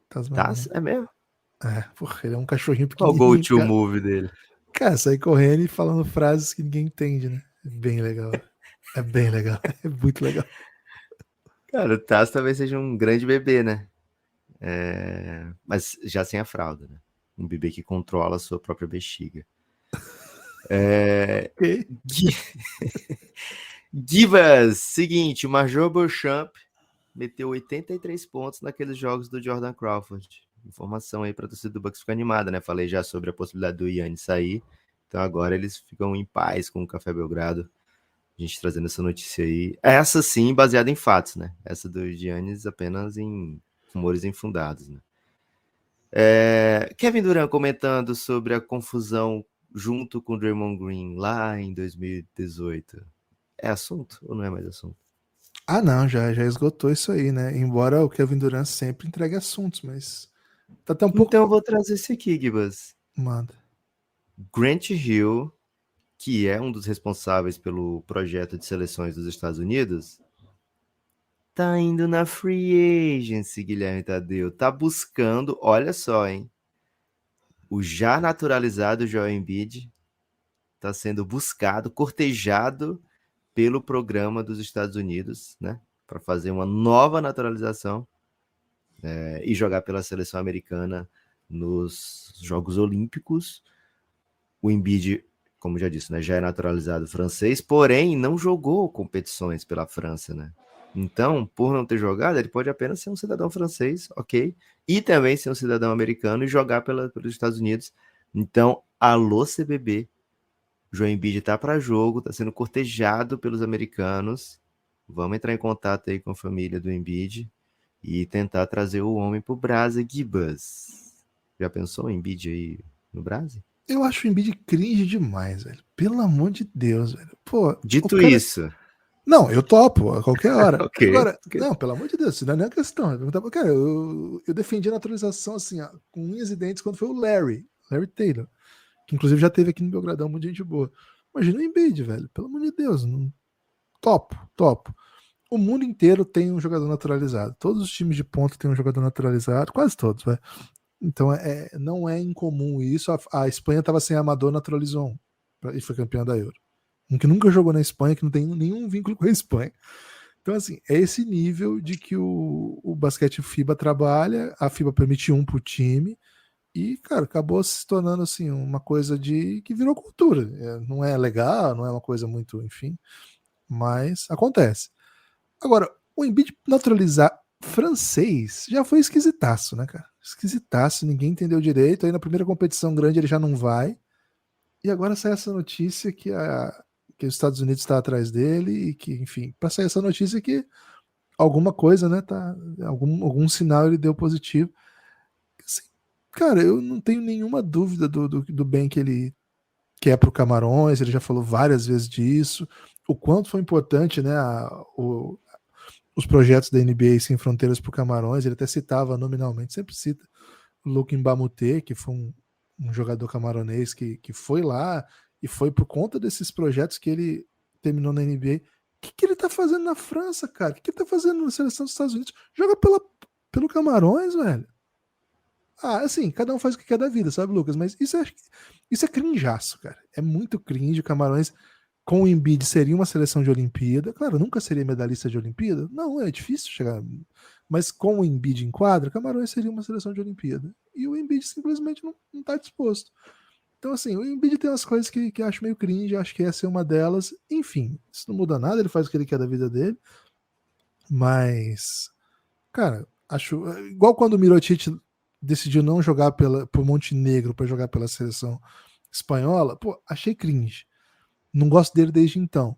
Tá? Tasmania. É mesmo? É, porra, ele é um cachorrinho Qual o pequenininho, go-to cara. move dele? Cara, sai correndo e falando frases que ninguém entende, né? É bem legal. É bem legal. É muito legal. Cara, o Taz talvez seja um grande bebê, né? Mas já sem a fralda, né? Um bebê que controla a sua própria bexiga. Ok. Gui- Gibas, seguinte, o Major Beauchamp meteu 83 pontos naqueles jogos do Jordan Crawford. Informação aí para a torcida do Bucks ficar animada, né? Falei já sobre a possibilidade do Yannis sair. Então agora eles ficam em paz com o Café Belgrado. A gente trazendo essa notícia aí. Essa sim, baseada em fatos, né? Essa do Giannis apenas em rumores infundados, né? Kevin Durant comentando sobre a confusão junto com o Draymond Green lá em 2018. É assunto ou não é mais assunto? Ah, não, já esgotou isso aí, né? Embora o Kevin Durant sempre entregue assuntos, mas tá até um pouco. Então eu vou trazer esse aqui, Gibas. Manda. Grant Hill, que é um dos responsáveis pelo projeto de seleções dos Estados Unidos, tá indo na free agency, Guilherme Tadeu. Tá buscando, olha só, hein? O já naturalizado Joel Embiid tá sendo buscado, cortejado pelo programa dos Estados Unidos, né? Para fazer uma nova naturalização e jogar pela seleção americana nos Jogos Olímpicos. O Embiid, como já disse, né, já é naturalizado francês, porém não jogou competições pela França, né? Então, por não ter jogado, ele pode apenas ser um cidadão francês, ok? E também ser um cidadão americano e jogar pelos Estados Unidos. Então, alô CBB, João Embiid tá para jogo, tá sendo cortejado pelos americanos. Vamos entrar em contato aí com a família do Embiid e tentar trazer o homem pro Brasa Gibas. Já pensou em Embiid aí no Brasa? Eu acho o Embiid cringe demais, velho. Pelo amor de Deus, velho. Pô, o Dito cara. isso, Não, eu topo a qualquer hora. ok, Agora, ok. não, pelo amor de Deus, isso não é nem a questão. Eu perguntava, cara, eu defendi a naturalização assim, ó, com unhas e dentes quando foi o Larry Taylor, que inclusive já teve aqui no Belgradão, muita gente boa. Imagina o Embiid, velho. Pelo amor de Deus, não... topo. O mundo inteiro tem um jogador naturalizado. Todos os times de ponta têm um jogador naturalizado, quase todos, vai. Então não é incomum isso. A Espanha estava sem amador, naturalizou e foi campeão da Euro. Um que nunca jogou na Espanha, que não tem nenhum vínculo com a Espanha. Então, assim, é esse nível de que o basquete FIBA trabalha, a FIBA permite um pro time, e, cara, acabou se tornando, assim, uma coisa de que virou cultura. Não é legal, não é uma coisa muito, enfim, mas acontece. Agora, o Embiid naturalizar francês já foi esquisitaço, né, cara? Esquisitaço, ninguém entendeu direito. Aí na primeira competição grande ele já não vai. E agora sai essa notícia que os Estados Unidos está atrás dele e que, enfim, para sair essa notícia que alguma coisa, né, tá, algum sinal ele deu positivo. Assim, cara, eu não tenho nenhuma dúvida do bem que ele quer para o Camarões, ele já falou várias vezes disso, o quanto foi importante, né, os projetos da NBA Sem Fronteiras para o Camarões, ele até citava nominalmente, sempre cita o Luke Mbamute, que foi um jogador camaronês que foi lá e foi por conta desses projetos que ele terminou na NBA. O que ele tá fazendo na França, cara? O que ele tá fazendo na seleção dos Estados Unidos? Joga pelo Camarões, velho. Ah, assim, cada um faz o que quer da vida, sabe, Lucas? Mas isso é crinjaço, cara. É muito cringe. O Camarões com o Embiid seria uma seleção de Olimpíada. Claro, nunca seria medalhista de Olimpíada. Não, é difícil chegar. Mas com o Embiid em quadra, Camarões seria uma seleção de Olimpíada. E o Embiid simplesmente não tá disposto. Então, assim, o Embiid tem umas coisas que eu acho meio cringe, acho que essa é uma delas. Enfim, isso não muda nada, ele faz o que ele quer da vida dele. Mas, cara, acho. Igual quando o Mirotic decidiu não jogar pro Montenegro para jogar pela seleção espanhola, pô, achei cringe. Não gosto dele desde então.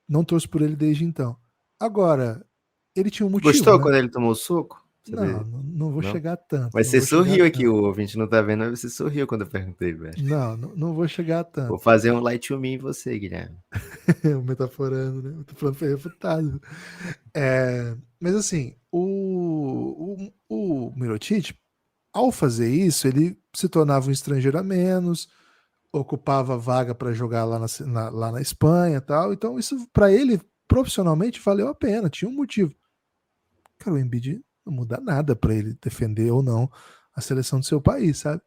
Não torço por ele desde então. Agora, ele tinha um motivo, Gostou né? quando ele tomou o soco? Não vou Não? chegar tanto. Mas Não você vou chegar sorriu aqui, tanto. o ouvinte não tá vendo, mas você sorriu quando eu perguntei, velho. Não vou chegar Vou tanto. fazer um light to me em você, Guilherme. O metaforando, né? O metaforando foi refutado. Mas assim, o Mirotic, ao fazer isso, ele se tornava um estrangeiro a menos, ocupava vaga para jogar lá na Espanha e tal. Então, isso para ele, profissionalmente, valeu a pena, tinha um motivo. Cara, o Embiid não muda nada para ele defender ou não a seleção do seu país, sabe?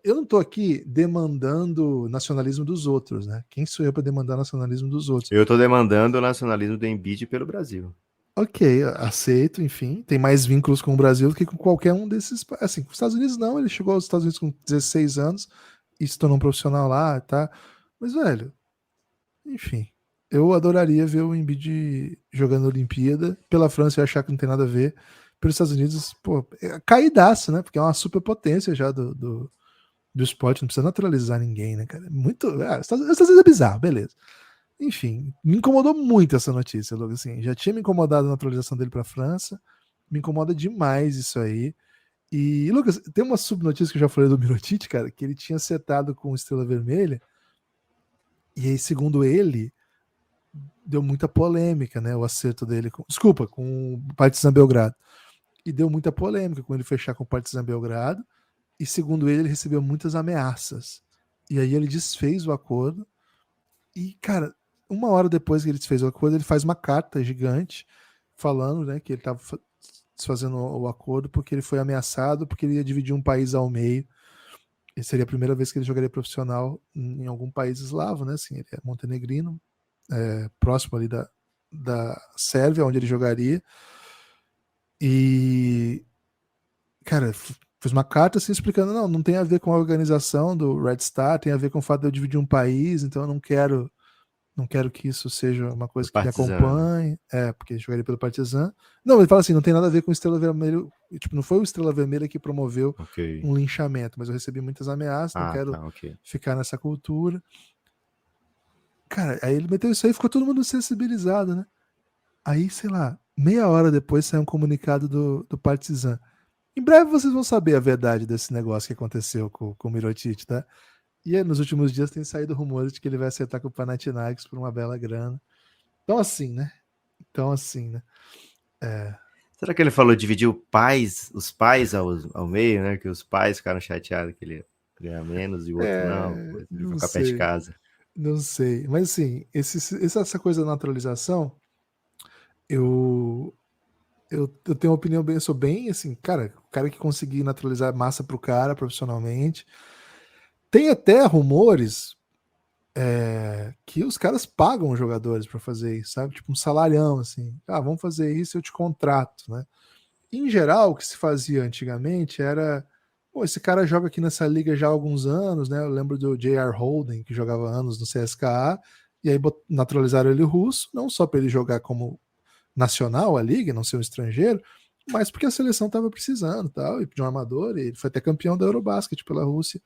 Eu não tô aqui demandando nacionalismo dos outros, né? Quem sou eu para demandar nacionalismo dos outros? Eu tô demandando o nacionalismo do Embiid pelo Brasil. Ok, aceito, enfim. Tem mais vínculos com o Brasil do que com qualquer um desses. Assim, com os Estados Unidos não, ele chegou aos Estados Unidos com 16 anos e se tornou um profissional lá, tá? Mas, velho, enfim. Eu adoraria ver o Embiid jogando Olimpíada. Pela França eu achar que não tem nada a ver. Pelos Estados Unidos, pô, é caidaço, né? Porque é uma superpotência já do esporte, não precisa naturalizar ninguém, né, cara? Muito. Os Estados Unidos é bizarro, beleza. Enfim, me incomodou muito essa notícia, Lucas. Assim, já tinha me incomodado a naturalização dele para a França, me incomoda demais isso aí. E, Lucas, tem uma subnotícia que eu já falei do Mirotic, cara, que ele tinha acertado com Estrela Vermelha, e aí, segundo ele, deu muita polêmica, né? O acerto dele com o Partizan Belgrado. E deu muita polêmica com ele fechar com o Partizan Belgrado, e segundo ele recebeu muitas ameaças. E aí ele desfez o acordo, e, cara, uma hora depois que ele desfez o acordo, ele faz uma carta gigante falando, né, que ele estava desfazendo o acordo porque ele foi ameaçado, porque ele ia dividir um país ao meio. E seria a primeira vez que ele jogaria profissional em algum país eslavo, né? Assim, ele é montenegrino, próximo ali da Sérvia, onde ele jogaria. E, cara, fez uma carta assim explicando, não tem a ver com a organização do Red Star, tem a ver com o fato de eu dividir um país, então eu não quero que isso seja uma coisa Do que me Partizan, né? acompanhe, porque jogaria pelo Partizan. Não, ele fala assim, não tem nada a ver com o Estrela Vermelha, tipo, não foi o Estrela Vermelha que promoveu Ok. um linchamento, mas eu recebi muitas ameaças, não quero Tá, ok. ficar nessa cultura. Cara, aí ele meteu isso aí, ficou todo mundo sensibilizado, né? Aí, sei lá, meia hora depois saiu um comunicado do Partizan. Em breve vocês vão saber a verdade desse negócio que aconteceu com o Mirotic, tá? E aí, nos últimos dias tem saído rumores de que ele vai acertar com o Panathinaikos por uma bela grana. Então assim, né? Será que ele falou dividir os pais ao meio, né? Que os pais ficaram chateados que ele ia ganhar menos e o outro não, ele vai Não ficar perto de sei, casa. não sei. Mas assim, essa coisa da naturalização, eu, eu tenho uma opinião bem, eu sou bem assim, cara, o cara que conseguir naturalizar massa pro cara profissionalmente. Tem até rumores que os caras pagam os jogadores para fazer isso, sabe? Tipo um salarião, assim. Ah, vamos fazer isso, eu te contrato, né? Em geral, o que se fazia antigamente era, pô, esse cara joga aqui nessa liga já há alguns anos, né? Eu lembro do J.R. Holden, que jogava anos no CSKA, e aí naturalizaram ele russo, não só para ele jogar como nacional a liga, não ser um estrangeiro, mas porque a seleção estava precisando, tal, e de um armador, e ele foi até campeão da Eurobasket pela Rússia.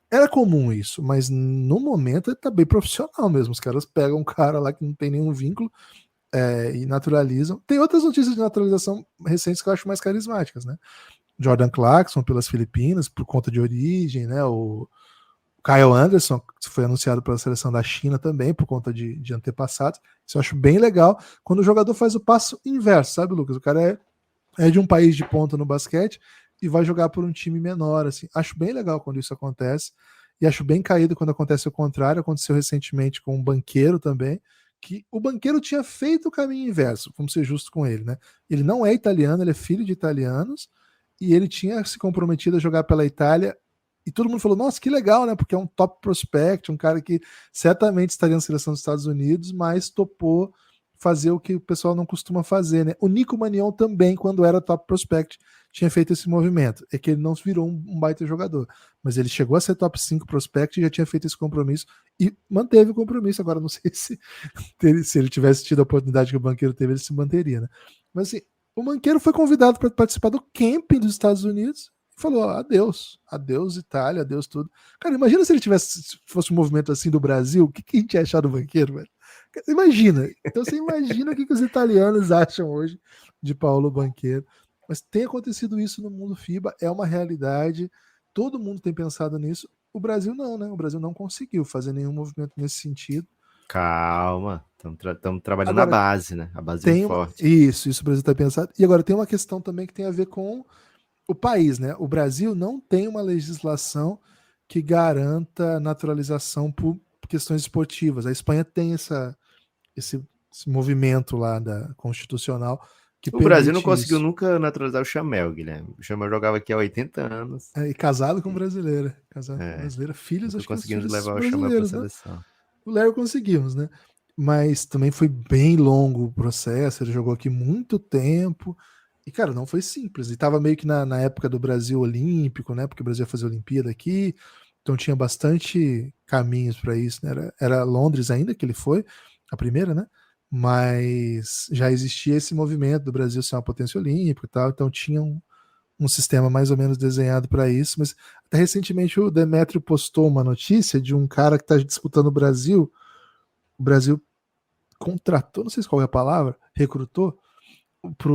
Era comum isso, mas no momento ele tá bem profissional mesmo. Os caras pegam um cara lá que não tem nenhum vínculo e naturalizam. Tem outras notícias de naturalização recentes que eu acho mais carismáticas, né? Jordan Clarkson pelas Filipinas, por conta de origem, né? O Kyle Anderson, que foi anunciado pela seleção da China também, por conta de antepassados. Isso eu acho bem legal. Quando o jogador faz o passo inverso, sabe, Lucas? O cara é de um país de ponta no basquete e vai jogar por um time menor, assim. Acho bem legal quando isso acontece e acho bem caído quando acontece o contrário. Aconteceu recentemente com um banqueiro também, que o banqueiro tinha feito o caminho inverso, vamos ser justos com ele, né? Ele não é italiano, ele é filho de italianos e ele tinha se comprometido a jogar pela Itália e todo mundo falou, nossa, que legal, né? Porque é um top prospect, um cara que certamente estaria na seleção dos Estados Unidos, mas topou fazer o que o pessoal não costuma fazer, né? O Nico Mannion também, quando era top prospect, tinha feito esse movimento. É que ele não virou um baita jogador, mas ele chegou a ser top 5 prospect e já tinha feito esse compromisso e manteve o compromisso. Agora não sei se ele tivesse tido a oportunidade que o banqueiro teve, ele se manteria, né? Mas assim, o banqueiro foi convidado para participar do camping dos Estados Unidos e falou: adeus Itália, adeus tudo. Cara, imagina se ele fosse um movimento assim do Brasil, o que a gente ia achar do banqueiro, velho? Imagina. Então você imagina o que os italianos acham hoje de Paulo Banqueiro. Mas tem acontecido isso no mundo FIBA, é uma realidade, todo mundo tem pensado nisso. O Brasil não, né? O Brasil não conseguiu fazer nenhum movimento nesse sentido. Calma, estamos trabalhando na Agora, base, né? A base vem tem forte. isso o Brasil está pensando. E agora tem uma questão também que tem a ver com o país, né? O Brasil não tem uma legislação que garanta naturalização por questões esportivas. A Espanha tem esse movimento lá constitucional que O Brasil não permite conseguiu isso. nunca naturalizar o Chamel, Guilherme. O Chamel jogava aqui há 80 anos. E casado com brasileira. Casado com É, brasileira. Filhos, nunca acho que os conseguimos filhos levar o Chamel para a brasileiros, né? seleção. O Léo conseguimos, né? Mas também foi bem longo o processo. Ele jogou aqui muito tempo. E, cara, não foi simples. E tava meio que na época do Brasil Olímpico, né? Porque o Brasil ia fazer a Olimpíada aqui. Então tinha bastante caminhos para isso, né? Era Londres ainda que ele foi, a primeira, né? Mas já existia esse movimento do Brasil ser uma potência olímpica e tal. Então tinha um sistema mais ou menos desenhado para isso. Mas até recentemente o Demétrio postou uma notícia de um cara que está disputando o Brasil. O Brasil contratou, não sei qual é a palavra, recrutou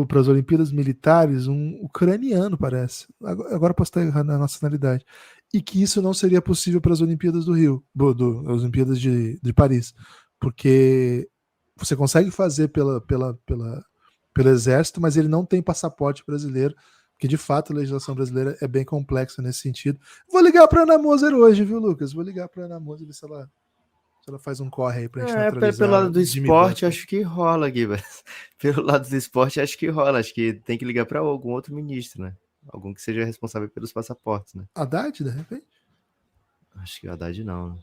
para as Olimpíadas Militares um ucraniano, parece. Agora posso estar errando a nacionalidade. E que isso não seria possível para as Olimpíadas do Rio, as Olimpíadas de Paris. Porque você consegue fazer pelo Exército, mas ele não tem passaporte brasileiro, porque de fato a legislação brasileira é bem complexa nesse sentido. Vou ligar para a Ana Moser hoje, viu, Lucas? Vou ligar para a Ana Moser ver se ela faz um corre aí pra gente naturalizar Pelo lado do o Jimmy esporte, Butler. acho que rola, Guilherme. Pelo lado do esporte, acho que rola. Acho que tem que ligar para algum outro ministro, né? Algum que seja responsável pelos passaportes, né? Haddad, de repente? Acho que o Haddad não, né?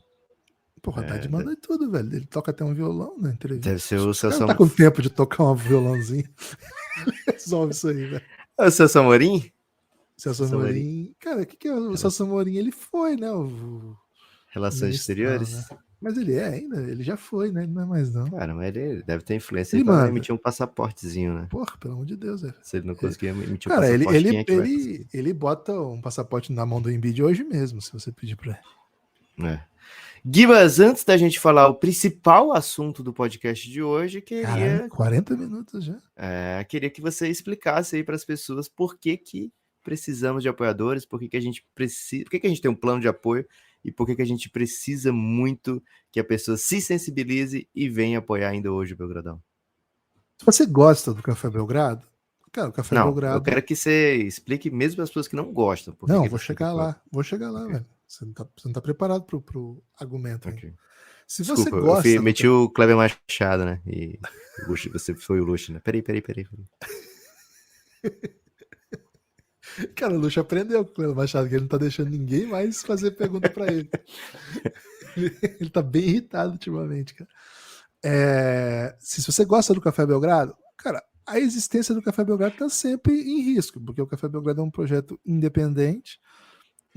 Porra, Haddad manda em tudo, velho. Ele toca até um violão na entrevista. Deve ser o Esse cara Celso... tá com tempo de tocar um violãozinho. Resolve isso aí, velho. É o Celso Amorim? Celso Amorim. Cara, o que é o Celso Amorim? Ele foi, né? O Relações ministro, não, né? Exteriores? Mas ele é ainda, ele já foi, né? Ele não é mais, não. Cara, mas ele deve ter influência Ele aí pra manda. emitir um passaportezinho, né? Porra, pelo amor de Deus, velho. Se ele não conseguir emitir um Cara, passaporte, quem é que vai conseguir? ele bota um passaporte na mão do Embiid hoje mesmo, se você pedir pra ele. É. Gibas, antes da gente falar o principal assunto do podcast de hoje, Caralho, 40 minutos já. queria que você explicasse aí para as pessoas por que precisamos de apoiadores, por que a gente precisa, por que a gente tem um plano de apoio e por que a gente precisa muito que a pessoa se sensibilize e venha apoiar ainda hoje o Belgradão. Se você gosta do Café Belgrado, cara, o Café Não, Belgrado. eu quero que você explique mesmo para as pessoas que não gostam. Não, vou chegar lá, Okay. velho. Você não tá preparado pro argumento Okay. ainda. Se Desculpa, você gosta. meti o Kleber Machado, né? E você foi o Luxo, né? Peraí. Cara, o Luxo aprendeu com o Kleber Machado, que ele não tá deixando ninguém mais fazer pergunta pra ele. Ele tá bem irritado ultimamente, cara. Se você gosta do Café Belgrado, cara, a existência do Café Belgrado está sempre em risco, porque o Café Belgrado é um projeto independente,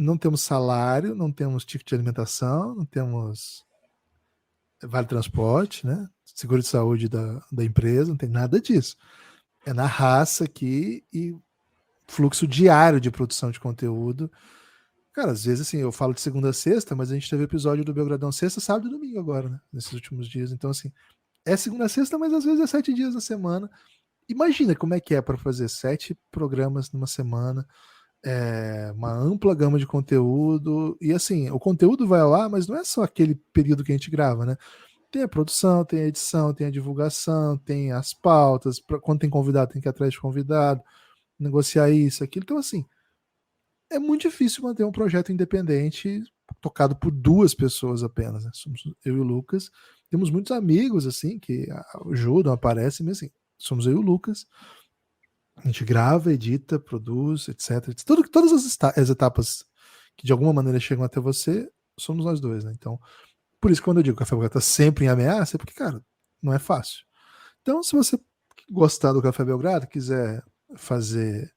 não temos salário, não temos ticket de alimentação, não temos vale transporte, né? Seguro de saúde da empresa, não tem nada disso. É na raça aqui e fluxo diário de produção de conteúdo. Cara, às vezes assim, eu falo de segunda a sexta, mas a gente teve episódio do Belgradão sexta, sábado e domingo agora, né? Nesses últimos dias. Então, assim, é segunda a sexta, mas às vezes é 7 dias na semana. Imagina como é que é para fazer 7 programas numa semana, uma ampla gama de conteúdo. E assim, o conteúdo vai ao ar, mas não é só aquele período que a gente grava, né? Tem a produção, tem a edição, tem a divulgação, tem as pautas. Quando tem convidado, tem que ir atrás de convidado, negociar isso, aquilo. Então, assim, é muito difícil manter um projeto independente tocado por 2 pessoas apenas, né? Somos eu e o Lucas. Temos muitos amigos, assim, que ajudam, aparecem, mas assim, somos eu e o Lucas. A gente grava, edita, produz, etc. Todas as etapas que de alguma maneira chegam até você, somos nós 2, né? Então, por isso que quando eu digo que o Café Belgrado está sempre em ameaça, é porque, cara, não é fácil. Então, se você gostar do Café Belgrado, quiser fazer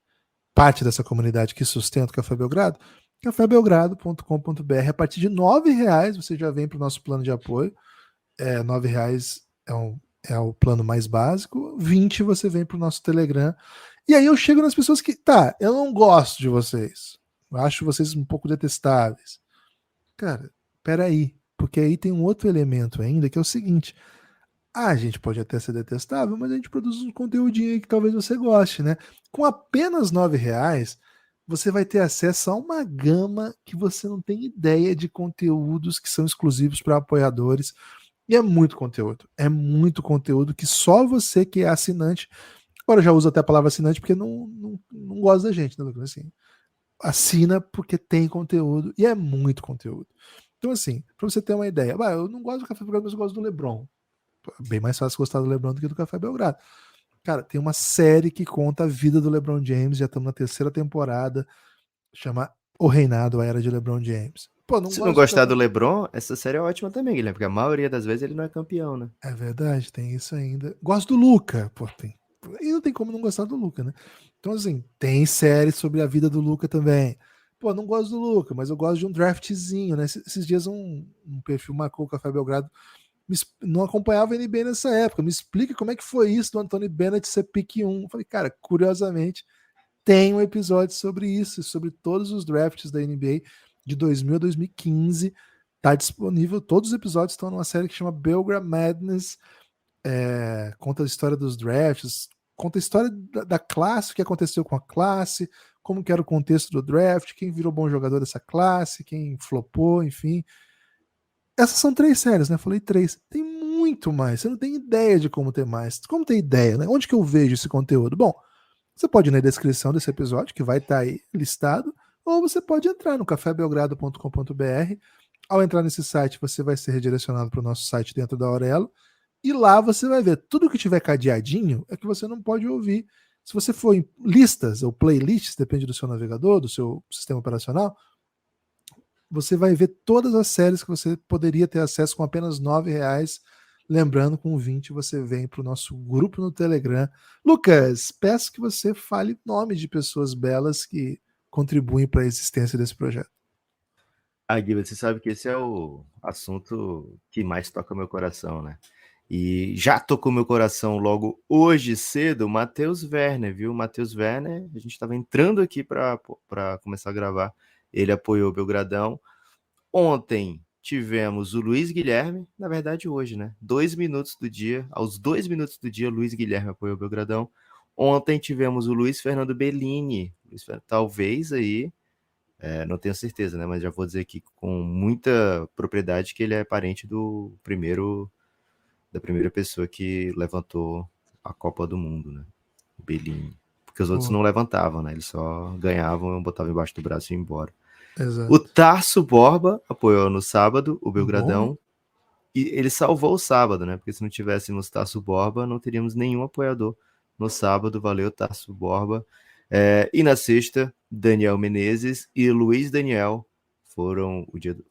parte dessa comunidade que sustenta o Café Belgrado, cafébelgrado.com.br. A partir de R$9 você já vem para o nosso plano de apoio. R$9 é o plano mais básico. 20 você vem para o nosso Telegram. E aí eu chego nas pessoas que, eu não gosto de vocês. Eu acho vocês um pouco detestáveis. Cara, peraí. Porque aí tem um outro elemento ainda, que é o seguinte. A gente pode até ser detestável, mas a gente produz um conteúdinho aí que talvez você goste, né? Com apenas R$ 9, você vai ter acesso a uma gama que você não tem ideia de conteúdos que são exclusivos para apoiadores. E é muito conteúdo. É muito conteúdo que só você que é assinante. Agora eu já uso até a palavra assinante porque não gosta da gente, né, Lucas? Assim, assina porque tem conteúdo e é muito conteúdo. Então, assim, para você ter uma ideia, eu não gosto do Café Belgrado, mas eu gosto do LeBron. Bem mais fácil gostar do LeBron do que do Café Belgrado. Cara, tem uma série que conta a vida do LeBron James, já estamos na terceira temporada, chama O Reinado, a Era de LeBron James. Pô, não Se não gosto do gostar Café... do LeBron, essa série é ótima também, Guilherme, porque a maioria das vezes ele não é campeão, né? É verdade, tem isso ainda. Gosto do Luca, pô, tem. E não tem como não gostar do Luca, né? Então, assim, tem série sobre a vida do Luca também. Pô, não gosto do Luca, mas eu gosto de um draftzinho, né? Esses dias um perfil marcou o Café Belgrado, não acompanhava a NBA nessa época. Me explica como é que foi isso do Anthony Bennett ser pick 1. Eu falei, cara, curiosamente, tem um episódio sobre isso, sobre todos os drafts da NBA de 2000 a 2015. Tá disponível, todos os episódios estão numa série que chama Belgrade Madness. Conta a história dos drafts, conta a história da classe, o que aconteceu com a classe, como que era o contexto do draft, quem virou bom jogador dessa classe, quem flopou, enfim. Essas são 3 séries, né? Falei 3. Tem muito mais. Você não tem ideia de como ter mais. Como ter ideia, né? Onde que eu vejo esse conteúdo? Bom, você pode ir na descrição desse episódio, que vai estar aí listado, ou você pode entrar no cafébelgrado.com.br. Ao entrar nesse site, você vai ser redirecionado para o nosso site dentro da Aurelo, e lá você vai ver tudo que tiver cadeadinho é que você não pode ouvir. Se você for em listas ou playlists, depende do seu navegador, do seu sistema operacional, você vai ver todas as séries que você poderia ter acesso com apenas R$ 9. Lembrando, com 20 você vem para o nosso grupo no Telegram. Lucas, peço que você fale nomes de pessoas belas que contribuem para a existência desse projeto. Gui, você sabe que esse é o assunto que mais toca meu coração, né? E já tocou meu coração logo hoje cedo, o Matheus Werner, viu? Matheus Werner, a gente estava entrando aqui para começar a gravar, ele apoiou o Belgradão. Ontem tivemos o Luiz Guilherme, na verdade hoje, né? 2 minutos do dia, aos 2 minutos do dia, Luiz Guilherme apoiou o Belgradão. Ontem tivemos o Luiz Fernando Bellini, talvez aí, não tenho certeza, né? Mas já vou dizer aqui com muita propriedade que ele é parente da primeira pessoa que levantou a Copa do Mundo, né? O Bellini. Porque os outros não levantavam, né? Eles só ganhavam, botavam embaixo do braço e iam embora. Exato. O Tarso Borba apoiou no sábado o Belgradão. Bom. E ele salvou o sábado, né? Porque se não tivéssemos Tarso Borba, não teríamos nenhum apoiador no sábado. Valeu, Tarso Borba. E na sexta, Daniel Menezes e Luiz Daniel foi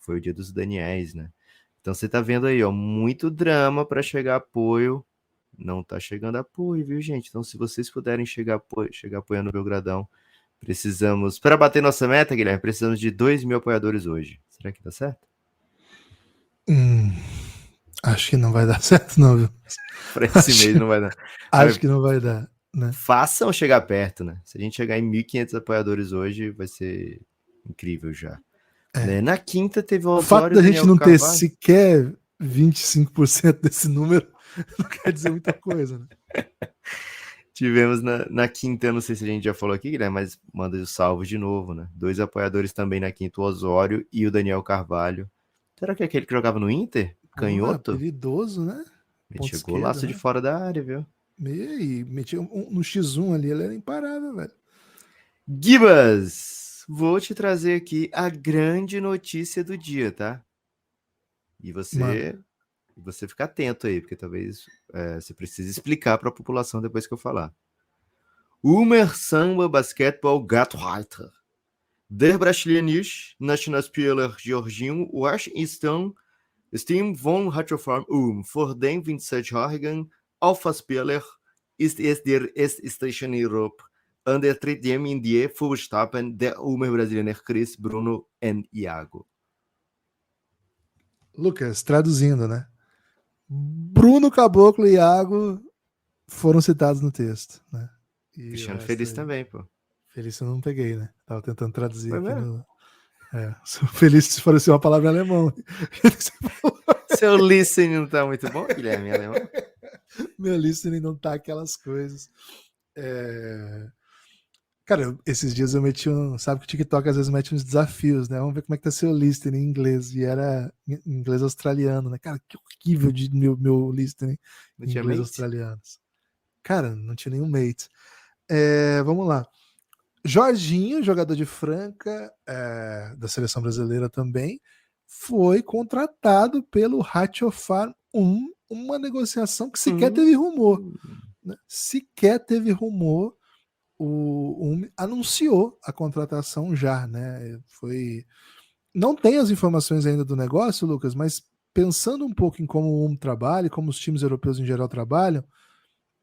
o dia dos Daniéis, né? Então você tá vendo aí, ó, muito drama para chegar apoio. Não tá chegando apoio, viu, gente? Então se vocês puderem chegar apoiando o Belgradão, precisamos... Para bater nossa meta, Guilherme, precisamos de 2.000 apoiadores hoje. Será que dá certo? Acho que não vai dar certo, não, viu? Para esse mês não vai dar. Acho que não vai dar, né? Façam chegar perto, né? Se a gente chegar em 1.500 apoiadores hoje, vai ser incrível já. Né? Na quinta teve o fato da gente não ter sequer 25% desse número não quer dizer muita coisa, né? Tivemos na quinta, eu não sei se a gente já falou aqui, Guilherme, mas manda os salvos de novo, né? 2 apoiadores também na quinta, o Osório e o Daniel Carvalho. Será que é aquele que jogava no Inter? Canhoto? Perigoso, né? Mete golaço de fora da área, viu? E metia no X1 ali, ele era imparável, velho. Gibas, vou te trazer aqui a grande notícia do dia, tá? E você fica atento aí, porque talvez você precise explicar para a população depois que eu falar. Umer Samba Basketball Gatreiter. Der brasilianische Nationalspieler Jorginho Washington Steam von Hatterfarm voor den 27-jährigen Alpha-Spieler ist es der erste Station in Europa und der dritte in die Fußstapfen der Umer brasileiro Chris, Bruno e Iago. Lucas, traduzindo, né? Bruno Caboclo e Iago foram citados no texto, né? E Cristiano Feliz também, pô. Feliz eu não peguei, né? Tava tentando traduzir foi aqui mesmo? no... Feliz parecia uma palavra em alemão. Seu listening não tá muito bom, Guilherme, em alemão? Meu listening não tá aquelas coisas. Cara, esses dias eu meti um. Sabe que o TikTok às vezes mete uns desafios, né? Vamos ver como é que tá seu listening em inglês. E era em inglês australiano, né? Cara, que horrível de meu listening Não em tinha inglês mate? australiano. Cara, não tinha nenhum mate. Vamos lá. Jorginho, jogador de Franca, da seleção brasileira também, foi contratado pelo Ratiofarm 1, uma negociação que sequer teve rumor. Hum, Né? Sequer teve rumor. O anunciou a contratação já, né? Não tem as informações ainda do negócio, Lucas, mas pensando um pouco em como o trabalha, como os times europeus em geral trabalham,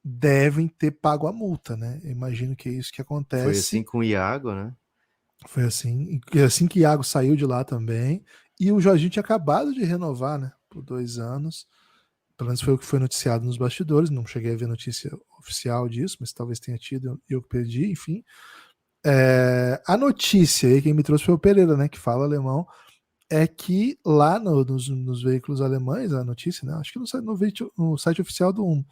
devem ter pago a multa, né? Eu imagino que é isso que Foi assim acontece. com o Iago, né? Foi assim, e assim que Iago saiu de lá também, e o Jorginho tinha acabado de renovar, né? Por 2 anos. Pelo menos foi o que foi noticiado nos bastidores. Não cheguei a ver notícia oficial disso, mas talvez tenha tido e eu perdi, enfim. A notícia aí, quem me trouxe foi o Pereira, né? Que fala alemão. É que lá nos veículos alemães, a notícia, né? Acho que no site oficial do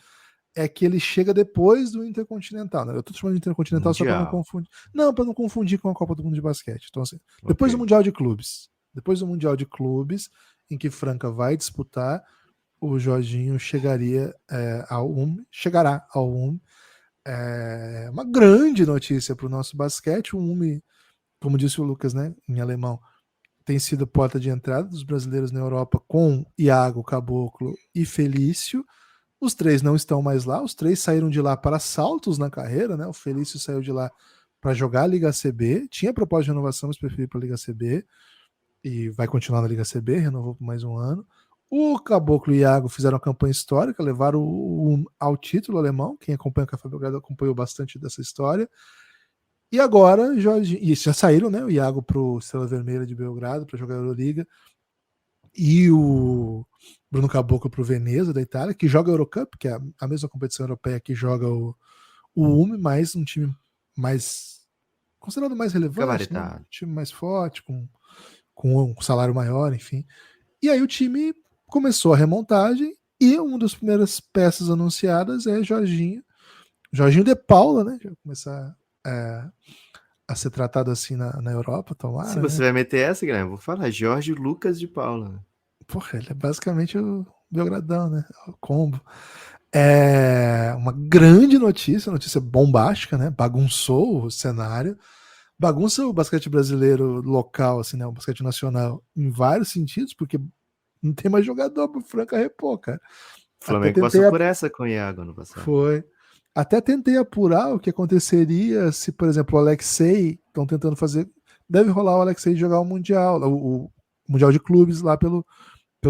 é que ele chega depois do Intercontinental, né? Eu tô chamando de Intercontinental só para não Mundial. confundir. Não, para não confundir com a Copa do Mundo de Basquete. Então, assim, Ok. depois do Mundial de Clubes. Depois do Mundial de Clubes, em que Franca vai disputar, o Jorginho chegará ao uma grande notícia para o nosso basquete. O UME, como disse o Lucas, né, em alemão, tem sido porta de entrada dos brasileiros na Europa com Iago, Caboclo e Felício. Os três não estão mais lá, os três saíram de lá para saltos na carreira, né? O Felício saiu de lá para jogar a Liga CB, tinha proposta de renovação, mas preferiu para a Liga CB e vai continuar na Liga CB, renovou por mais um ano. O Caboclo e o Iago fizeram uma campanha histórica, levaram ao título alemão. Quem acompanha o Café Belgrado acompanhou bastante dessa história. E agora, Jorge, e já saíram, né? O Iago para o Estrela Vermelha de Belgrado para jogar a Euroliga e o Bruno Caboclo para o Veneza da Itália, que joga a Eurocup, que é a mesma competição europeia que joga o UME, mas um time mais considerado mais relevante, né? Um Gabaritado. time mais forte, com um salário maior, enfim. E aí o time começou a remontagem e uma das primeiras peças anunciadas é Jorginho de Paula, né? Já vai começar a ser tratado assim na Europa, Se tomara, você né? vai meter essa, Guilherme, vou falar. Jorge Lucas de Paula. Porra, ele é basicamente o Belgradão, né? O combo. É uma grande notícia bombástica, né? Bagunçou o cenário, bagunça o basquete brasileiro local, assim, né? O basquete nacional em vários sentidos, porque não tem mais jogador pro Franca repor, cara. O Até Flamengo tentei. passou por essa com o Iago ano passado. Foi. Até tentei apurar o que aconteceria se, por exemplo, o Alexei estão tentando fazer. Deve rolar o Alexei jogar o Mundial, o Mundial de Clubes lá pelo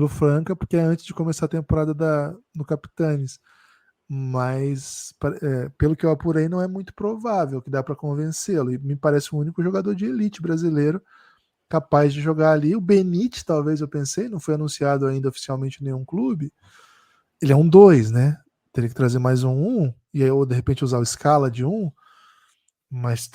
Franca, porque é antes de começar a temporada no Capitanes. Mas, pelo que eu apurei, não é muito provável que dá para convencê-lo. E me parece o único jogador de elite brasileiro capaz de jogar ali. O Benite, talvez, eu pensei, não foi anunciado ainda oficialmente em nenhum clube. Ele é um 2, né? Teria que trazer mais um, e aí, ou de repente usar o escala de um, mas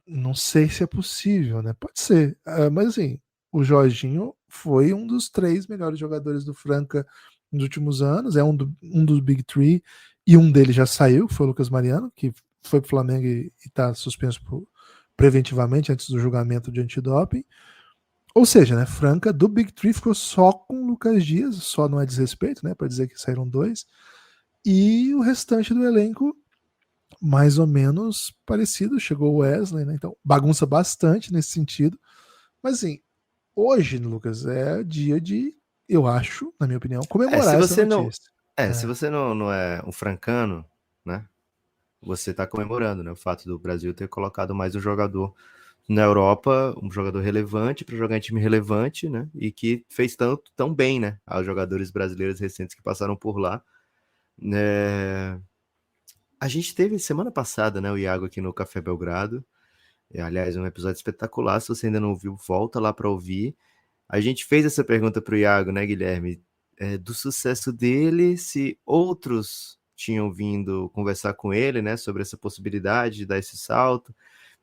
não sei se é possível, né? Pode ser. Mas assim, o Jorginho foi um dos 3 melhores jogadores do Franca nos últimos anos, é um dos Big Three, e um deles já saiu, foi o Lucas Mariano, que foi pro Flamengo e está suspenso preventivamente antes do julgamento de antidoping. Ou seja, né, Franca do Big Three ficou só com o Lucas Dias, só não é desrespeito, né, para dizer que saíram 2, e o restante do elenco mais ou menos parecido. Chegou o Wesley, né? Então bagunça bastante nesse sentido. Mas assim, hoje, Lucas, é dia de, eu acho, na minha opinião, Se comemorar essa você não. notícia. Se você não é um francano, né? Você tá comemorando, né? O fato do Brasil ter colocado mais um jogador na Europa, um jogador relevante para jogar em time relevante, né? E que fez tão bem, né? Aos jogadores brasileiros recentes que passaram por lá. A gente teve semana passada, né? O Iago aqui no Café Belgrado. Aliás, um episódio espetacular. Se você ainda não ouviu, volta lá para ouvir. A gente fez essa pergunta pro Iago, né, Guilherme? Do sucesso dele, se outros tinham vindo conversar com ele, né, sobre essa possibilidade de dar esse salto,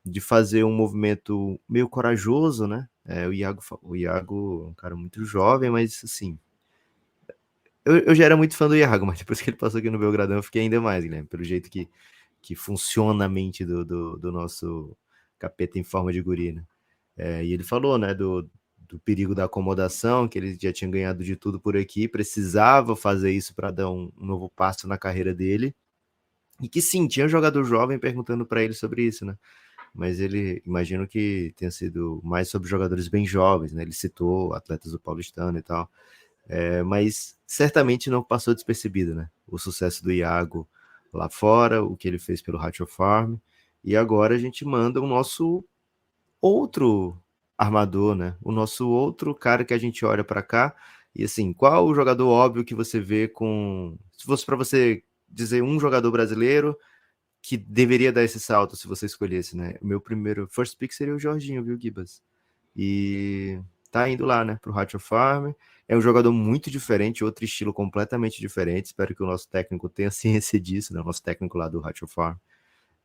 de fazer um movimento meio corajoso, né? O Iago é um cara muito jovem, mas assim, Eu já era muito fã do Iago, mas depois que ele passou aqui no Belgradão, eu fiquei ainda mais, Guilherme, pelo jeito que funciona a mente do nosso capeta em forma de guri, né? E ele falou, né, do perigo da acomodação, que ele já tinha ganhado de tudo por aqui, precisava fazer isso para dar um novo passo na carreira dele, e que sim, tinha um jogador jovem perguntando para ele sobre isso, né? Mas ele, imagino que tenha sido mais sobre jogadores bem jovens, né? Ele citou atletas do Paulistano e tal. Mas certamente não passou despercebido, né? O sucesso do Iago lá fora, o que ele fez pelo Ratio Farm, e agora a gente manda o nosso outro armador, né? O nosso outro cara que a gente olha para cá, e assim, qual o jogador óbvio que você vê com... Se fosse para você dizer um jogador brasileiro que deveria dar esse salto se você escolhesse, né? O meu primeiro first pick seria o Jorginho, viu, Gibas? E tá indo lá, né, pro Ratio Farm. É um jogador muito diferente, outro estilo completamente diferente. Espero que o nosso técnico tenha ciência disso, né? O nosso técnico lá do Ratio Farm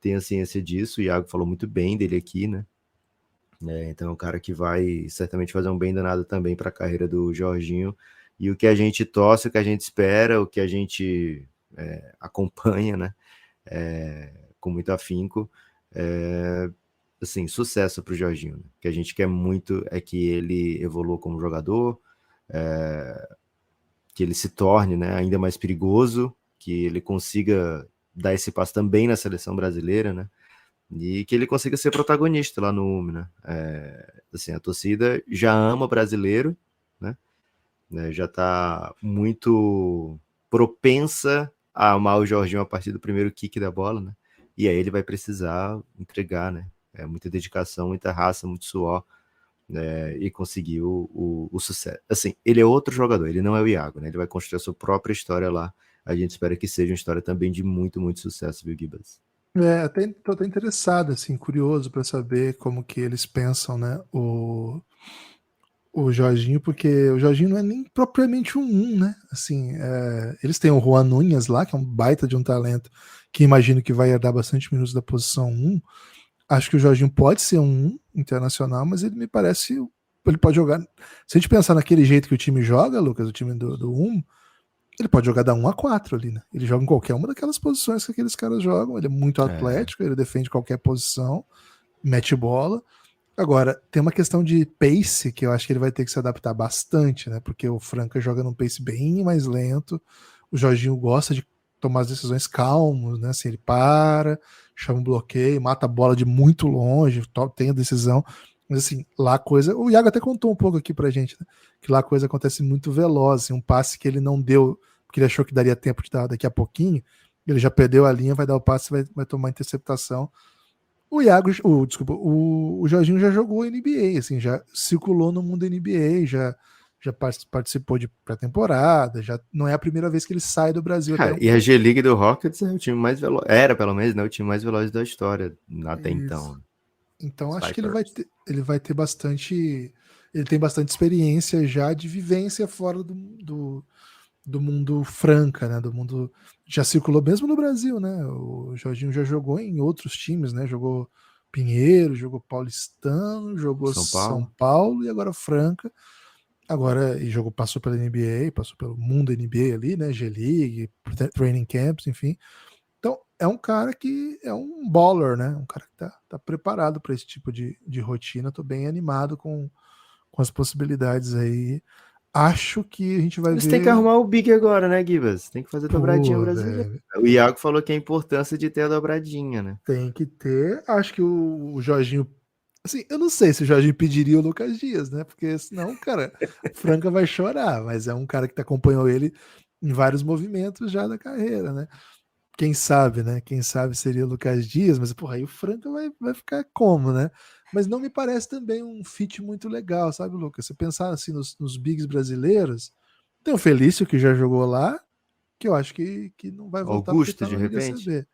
tenha ciência disso. O Iago falou muito bem dele aqui, né? Então é um cara que vai certamente fazer um bem danado também para a carreira do Jorginho. E o que a gente torce, o que a gente espera, o que a gente acompanha, né? Com muito afinco, assim, sucesso para o Jorginho. Né? O que a gente quer muito é que ele evolua como jogador, que ele se torne, né, ainda mais perigoso, que ele consiga dar esse passo também na seleção brasileira, né? E que ele consiga ser protagonista lá no UME, né? Assim, a torcida já ama brasileiro, né? Já está muito propensa a amar o Jorginho a partir do primeiro kick da bola, né? E aí ele vai precisar entregar, né? Muita dedicação, muita raça, muito suor, né? E conseguir o sucesso. Assim, ele é outro jogador, ele não é o Iago, né? Ele vai construir a sua própria história lá. A gente espera que seja uma história também de muito, muito sucesso, viu, Gibas? Tô até interessado, assim, curioso para saber como que eles pensam, né? O Jorginho, porque o Jorginho não é nem propriamente um, né? Assim, eles têm o Juan Núñez lá, que é um baita de um talento, que imagino que vai herdar bastante minutos da posição 1. Acho que o Jorginho pode ser um internacional, mas ele me parece. Ele pode jogar. Se a gente pensar naquele jeito que o time joga, Lucas, o time do 1, ele pode jogar da 1 a 4 ali, né? Ele joga em qualquer uma daquelas posições que aqueles caras jogam. Ele é muito atlético, ele defende qualquer posição, mete bola. Agora, tem uma questão de pace que eu acho que ele vai ter que se adaptar bastante, né? Porque o Franca joga num pace bem mais lento. O Jorginho gosta de tomar as decisões calmos, né? Assim, ele para, chama um bloqueio, mata a bola de muito longe, tem a decisão. Mas assim, lá a coisa. O Iago até contou um pouco aqui pra gente, né? Que lá a coisa acontece muito veloz. Assim, um passe que ele não deu, porque ele achou que daria tempo de dar daqui a pouquinho. Ele já perdeu a linha, vai dar o passe, vai tomar a interceptação. O Iago, desculpa, o Jorginho já jogou NBA, assim, já circulou no mundo NBA, já participou de pré-temporada, já não é a primeira vez que ele sai do Brasil. Cara, e a G-League do Rockets é o time mais veloz. Era, pelo menos, né? O time mais veloz da história até Isso. então. Então acho que ele vai ter bastante. Ele tem bastante experiência já de vivência fora do mundo franca, né? Do mundo. Já circulou mesmo no Brasil, né? O Jorginho já jogou em outros times, né? Jogou Pinheiro, jogou Paulistano, jogou São São Paulo. Paulo e agora Franca. Agora, passou pela NBA, passou pelo mundo NBA ali, né? G-League, Training Camps, enfim. Então, é um cara que é um baller, né? Um cara que tá preparado para esse tipo de rotina. Tô bem animado com as possibilidades aí. Acho que a gente vai Eles têm que ver. arrumar o Big agora, né, Gibas? Tem que fazer dobradinha Pô, brasileira. velho, O Iago falou que é a importância de ter a dobradinha, né? tem que ter. Acho que o Jorginho. Assim, eu não sei se o Jorginho pediria o Lucas Dias, né? Porque senão, cara, Franca vai chorar. Mas é um cara que acompanhou ele em vários movimentos já da carreira, né? Quem sabe, né? Quem sabe seria o Lucas Dias, mas porra, aí o Franca vai ficar como, né? Mas não me parece também um fit muito legal, sabe, Lucas? Se pensar assim nos bigs brasileiros, tem o Felício que já jogou lá, que eu acho que não vai voltar porque Augusto, tá de na Liga repente. CB.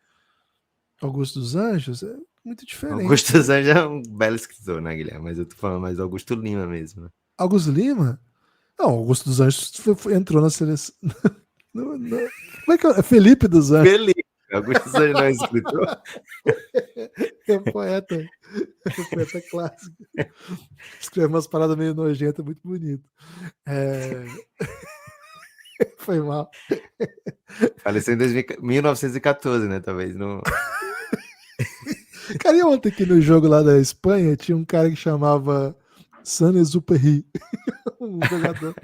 Augusto dos Anjos é muito diferente, Augusto né? Zanja é um belo escritor, né, Guilherme? Mas eu tô falando mais do Augusto Lima mesmo, né? Augusto Lima? Não, Augusto dos Anjos entrou na seleção. Como é que é? Felipe dos Anjos. Felipe. Augusto Zanja não é escritor? É poeta clássico. Escreve umas paradas meio nojentas, muito bonito. É... Foi mal. Faleceu em 1914, né? Talvez não. Cara, e ontem aqui no jogo lá da Espanha tinha um cara que chamava Saint-Exupéry, um jogador.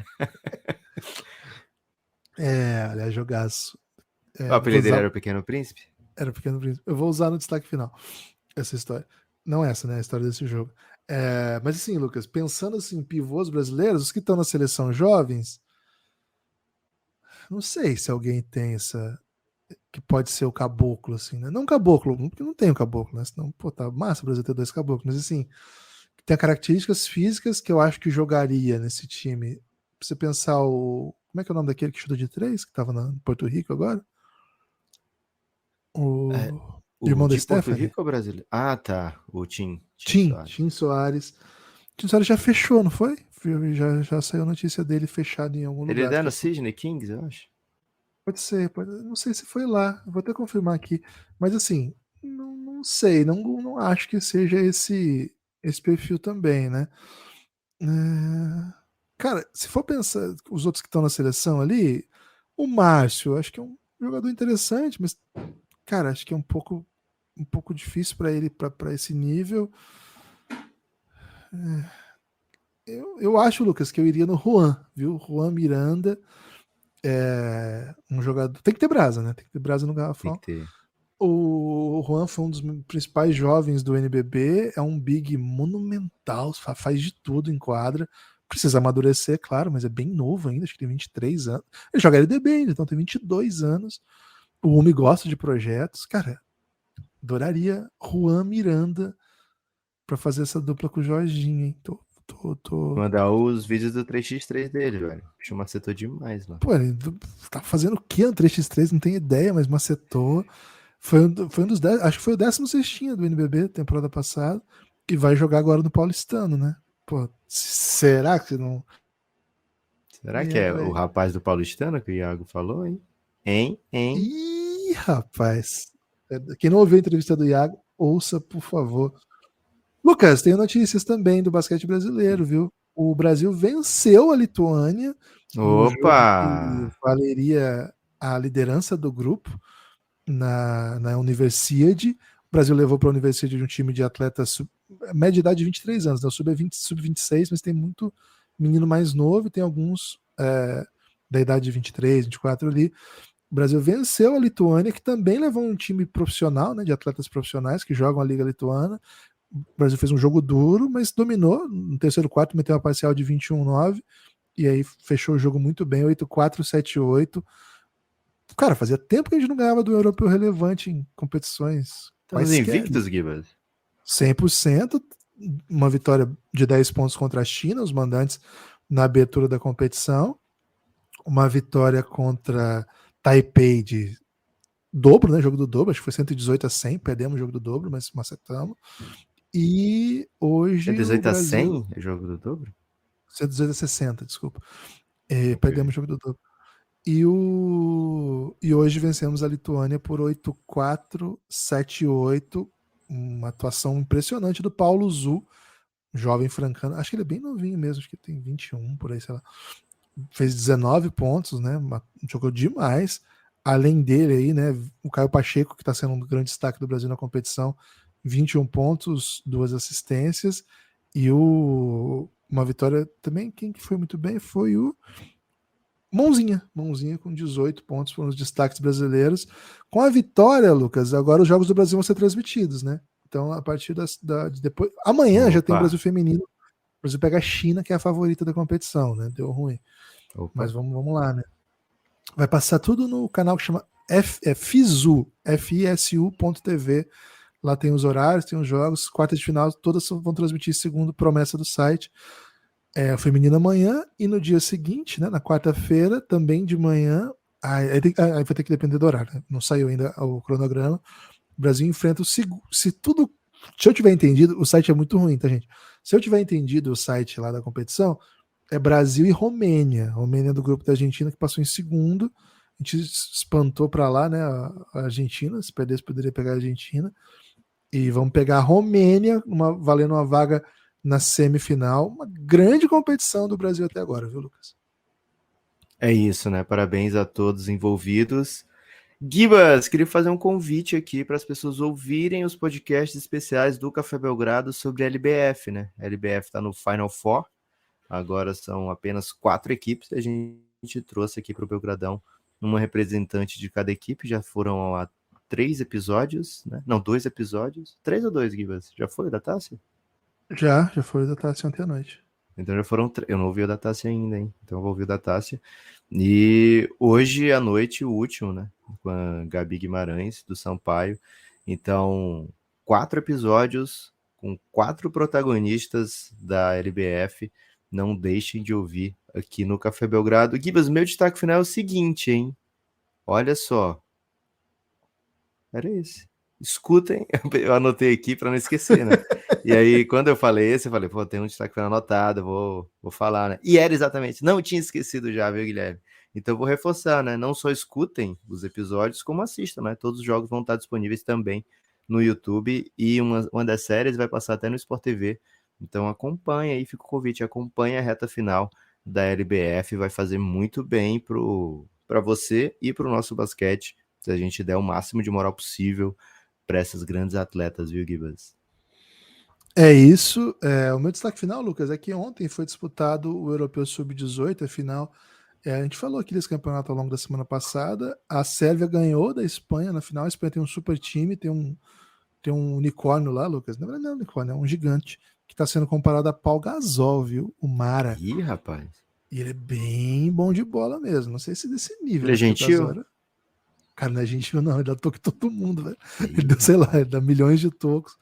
Aliás, jogaço. O apelido dele era o Pequeno Príncipe? Era o Pequeno Príncipe. Eu vou usar no destaque final essa história. Não essa, né? A história desse jogo. Mas assim, Lucas, pensando assim, pivôs brasileiros, os que estão na seleção jovens, não sei se alguém tem essa. Que pode ser o caboclo, assim, né? Não caboclo, porque não tem o caboclo, né? Senão, pô, tá massa o Brasil ter 2 caboclos, mas assim, tem características físicas que eu acho que jogaria nesse time. Pra você pensar o. Como é que é o nome daquele que chuta de 3, que tava em Porto Rico agora? O O irmão da de Porto Stephanie? Rico ou brasileiro? Ah, tá. O Tim Tim Soares. Soares. Tim Soares já fechou, não foi? Já saiu a notícia dele fechado em algum Ele lugar. é no Sydney Kings, eu acho. Pode ser, não sei se foi lá, vou até confirmar aqui. Mas assim, não sei, não acho que seja esse perfil também, né? Cara, se for pensar os outros que estão na seleção ali, o Márcio, acho que é um jogador interessante, mas, cara, acho que é um pouco difícil para ele, para esse nível. Eu acho, Lucas, que eu iria no Juan, viu? Juan Miranda é um jogador. Tem que ter brasa, né? Tem que ter brasa no Tem que garrafão. ter. O Juan foi um dos principais jovens do NBB, é um big monumental, faz de tudo em quadra. Precisa amadurecer, claro, mas é bem novo ainda, acho que tem 23 anos. Ele joga LDB ainda, então tem 22 anos. O homem gosta de projetos. Cara, adoraria Juan Miranda para fazer essa dupla com o Jorginho, hein? Tô. Mandar os vídeos do 3x3 dele, velho. Bicho macetou demais, mano. Pô, ele tá fazendo o que no 3x3? Não tenho ideia, mas macetou. Foi um dos 10, acho que foi o 16º do NBB, temporada passada, e vai jogar agora no Paulistano, né? Pô, será que não. Será que é o Velho. rapaz do Paulistano que o Iago falou, hein? Hein? Ih, rapaz. Quem não ouviu a entrevista do Iago, ouça, por favor. Lucas, tem notícias também do basquete brasileiro, viu? O Brasil venceu a Lituânia no Opa! jogo que valeria a liderança do grupo na Universiade. O Brasil levou para a Universiade de um time de atletas média idade de 23 anos, né? Sub-20, sub-26, mas tem muito menino mais novo e tem alguns da idade de 23, 24 ali. O Brasil venceu a Lituânia, que também levou um time profissional, né, de atletas profissionais que jogam a Liga Lituana. O Brasil fez um jogo duro, mas dominou. No terceiro quarto, meteu uma parcial de 21-9 e aí fechou o jogo muito bem, 8-4, 7-8. Cara, fazia tempo que a gente não ganhava do europeu relevante em competições Estamos quaisquer. invictos, Gibas. 100%, uma vitória de 10 pontos contra a China, os mandantes na abertura da competição. Uma vitória contra Taipei de dobro, né? Jogo do dobro, acho que foi 118-100, perdemos o jogo do dobro, mas macetamos. E hoje o 118 a Brasil. 100 é jogo do dobro? 118-60, desculpa. Perdemos o jogo do dobro. E hoje vencemos a Lituânia por 8-4, 7-8. Uma atuação impressionante do Paulo Zu, jovem francano. Acho que ele é bem novinho mesmo, acho que tem 21 por aí, sei lá. Fez 19 pontos, né? Jogou demais. Além dele aí, né? O Caio Pacheco, que está sendo um grande destaque do Brasil na competição, 21 pontos, 2 assistências. E uma vitória também, quem que foi muito bem foi o Mãozinha com 18 pontos, foram os destaques brasileiros. Com a vitória, Lucas, agora os Jogos do Brasil vão ser transmitidos, né? Então, a partir de depois. Amanhã já tem o Brasil Feminino. O Brasil pega a China, que é a favorita da competição, né? Deu ruim. Mas vamos lá, né? Vai passar tudo no canal que chama FISU, FISU.tv. Lá tem os horários, tem os jogos, quartas de final, todas vão transmitir segundo promessa do site. A feminina amanhã e no dia seguinte, né, na quarta-feira, também de manhã, aí vai ter que depender do horário, né? Não saiu ainda o cronograma. O Brasil enfrenta se eu tiver entendido, o site é muito ruim, tá, gente? Se eu tiver entendido o site lá da competição, é Brasil e Romênia. Romênia do grupo da Argentina que passou em segundo. A gente espantou para lá, né, a Argentina, se perdesse poderia pegar a Argentina. E vamos pegar a Romênia, valendo uma vaga na semifinal. Uma grande competição do Brasil até agora, viu, Lucas? É isso, né? Parabéns a todos envolvidos. Gibas, queria fazer um convite aqui para as pessoas ouvirem os podcasts especiais do Café Belgrado sobre a LBF, né? A LBF está no Final Four, agora são apenas 4 equipes, a gente trouxe aqui para o Belgradão uma representante de cada equipe, já foram a 3 episódios, né? Não, 2 episódios. 3 ou 2, Gibas? Já foi o da Tássia? Já foi da Tássia ontem à noite. Então já foram. Eu não ouvi o da Tássia ainda, hein? Então eu vou ouvir o da Tássia. E hoje à noite, o último, né? Com a Gabi Guimarães, do Sampaio. Então, 4 episódios com 4 protagonistas da LBF. Não deixem de ouvir aqui no Café Belgrado. Gibas, meu destaque final é o seguinte, hein? Olha só. Era esse. Escutem, eu anotei aqui para não esquecer, né? E aí, quando eu falei esse, eu falei, pô, tem um destaque final anotado, vou falar, né? E era exatamente, não tinha esquecido já, viu, Guilherme? Então eu vou reforçar, né? Não só escutem os episódios, como assistam, né? Todos os jogos vão estar disponíveis também no YouTube e uma das séries vai passar até no Sport TV. Então acompanha aí, fica o convite, acompanha a reta final da LBF, vai fazer muito bem para você e para o nosso basquete, se a gente der o máximo de moral possível para essas grandes atletas, viu, Gibas? É isso. O meu destaque final, Lucas, é que ontem foi disputado o Europeu Sub-18, a final. A gente falou aqui desse campeonato ao longo da semana passada. A Sérvia ganhou da Espanha na final. A Espanha tem um super time, tem um unicórnio lá, Lucas. Na verdade, não é um unicórnio, é um gigante que está sendo comparado a Paul Gasol, viu? O Mara. Ih, rapaz. E ele é bem bom de bola mesmo. Não sei se desse nível, Ele é né? Porque o gentil? Gasol cara, não é gentil, não. Ele dá toque em todo mundo, velho. Ele Ih, deu, sei lá, rapaz. ele dá milhões de tocos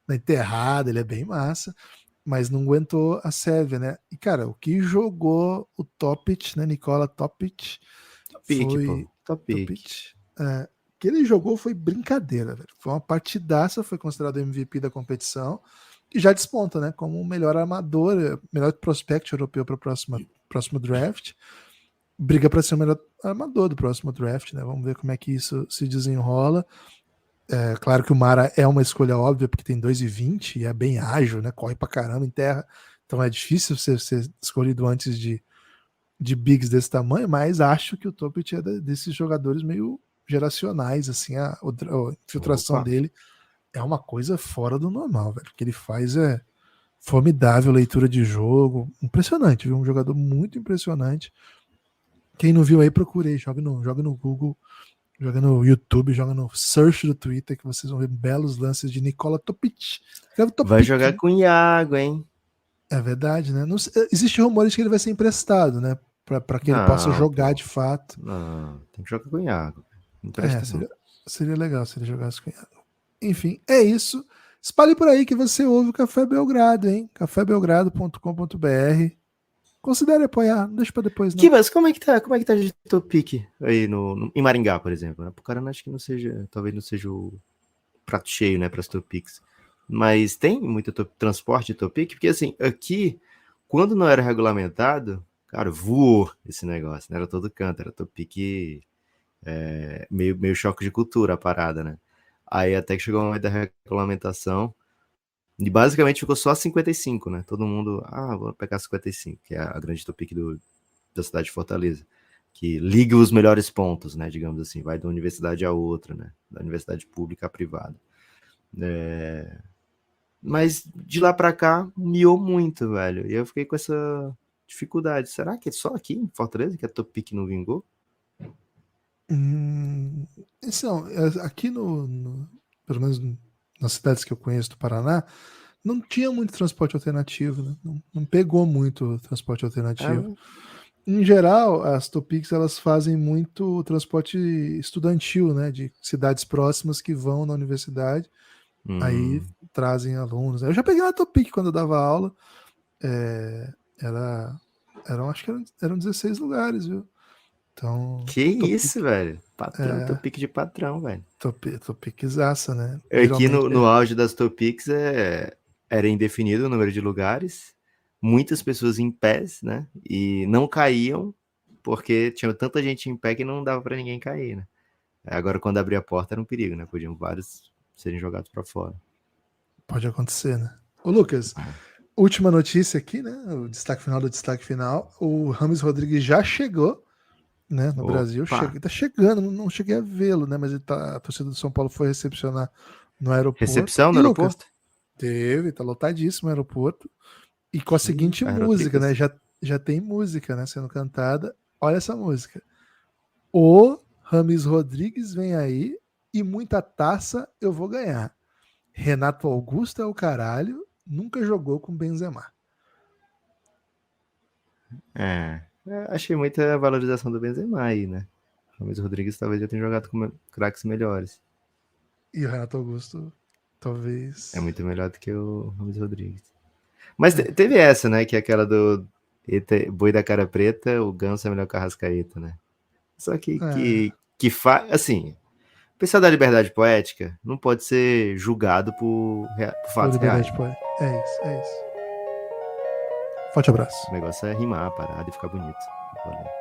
na enterrada, ele é bem massa, mas não aguentou a Sérvia, né? E, cara, o que jogou o Topic, né? Nikola Topic, Topic, pô. foi. Topic. Topic. O que ele jogou foi brincadeira, velho. Foi uma partidaça, foi considerado MVP da competição e já desponta, né? Como o melhor armador, melhor prospect europeu para o próximo draft. Briga para ser o melhor armador do próximo draft, né? Vamos ver como é que isso se desenrola. Claro que o Mara é uma escolha óbvia, porque tem 2,20 e é bem ágil, né? Corre pra caramba em terra. Então é difícil ser escolhido antes de bigs desse tamanho, mas acho que o Topic é desses jogadores meio geracionais, assim, a infiltração Opa. dele é uma coisa fora do normal, velho. O que ele faz é formidável, leitura de jogo, impressionante, viu? Um jogador muito impressionante. Quem não viu aí, procurei, joga no Google, joga no YouTube, joga no search do Twitter, que vocês vão ver belos lances de Nikola Topic. Vai jogar com o Iago, hein? É verdade, né? Não, existe rumores que ele vai ser emprestado, né? Para que ele possa Não, jogar pô. de fato. Não, tem que jogar com o Iago. Não presta, não. Seria legal se ele jogasse com ele. Enfim, é isso. Espalhe por aí que você ouve o Café Belgrado, hein? cafébelgrado.com.br. Considere apoiar, não deixa pra depois, não. Kivas, como é que tá de Topic aí em Maringá, por exemplo? Né? Pro cara, acho que não seja, talvez não seja o prato cheio, né, para as Topics. Mas tem muito transporte de Topic, porque assim, aqui, quando não era regulamentado, cara, voou esse negócio, né? Era todo canto, era Topic meio choque de cultura a parada, né? Aí até que chegou o momento da regulamentação, e basicamente ficou só 55, né? Todo mundo, vou pegar 55, que é a grande Topic da cidade de Fortaleza, que liga os melhores pontos, né? Digamos assim, vai da universidade a outra, né? Da universidade pública à privada. Mas de lá pra cá, miou muito, velho. E eu fiquei com essa dificuldade. Será que é só aqui em Fortaleza que a Topic não vingou? Então, aqui pelo menos nas cidades que eu conheço do Paraná, não tinha muito transporte alternativo, né? Não pegou muito transporte alternativo. Em geral, as Topics elas fazem muito transporte estudantil, né? De cidades próximas que vão na universidade, aí trazem alunos. Eu já peguei uma Topic quando eu dava aula, acho que eram 16 lugares, viu? Então, Que isso, velho. Patrão, é, Topic de patrão, velho. Topiczaça, né? Aqui Geralmente no auge das Topics era indefinido o número de lugares, muitas pessoas em pés, né? E não caíam, porque tinha tanta gente em pé que não dava para ninguém cair, né? Agora, quando abria a porta, era um perigo, né? Podiam vários serem jogados para fora. pode acontecer, né? Ô, Lucas, última notícia aqui, né? O destaque final do destaque final. O Rames Rodrigues já chegou né, no Brasil. Tá chegando, não cheguei a vê-lo, né, mas a torcida do São Paulo foi recepcionar no aeroporto. Recepção no aeroporto? Teve, tá lotadíssimo o aeroporto. E com a seguinte música, né? Já tem música, né, sendo cantada. Olha essa música. O Rames Rodrigues vem aí e muita taça eu vou ganhar. Renato Augusto é o caralho, nunca jogou com Benzema. Achei muita valorização do Benzema aí, né? O Rames Rodrigues talvez já tenha jogado com craques melhores. E o Renato Augusto, talvez... É muito melhor do que o Rames Rodrigues. Mas teve essa, né? Que é aquela do Boi da Cara Preta, o Ganso é melhor que o Arrascaeta, né? Só que faz... Assim, o pessoal da liberdade poética não pode ser julgado por fatos reais. É isso. Forte abraço. O negócio é rimar a parada e ficar bonito. Valeu.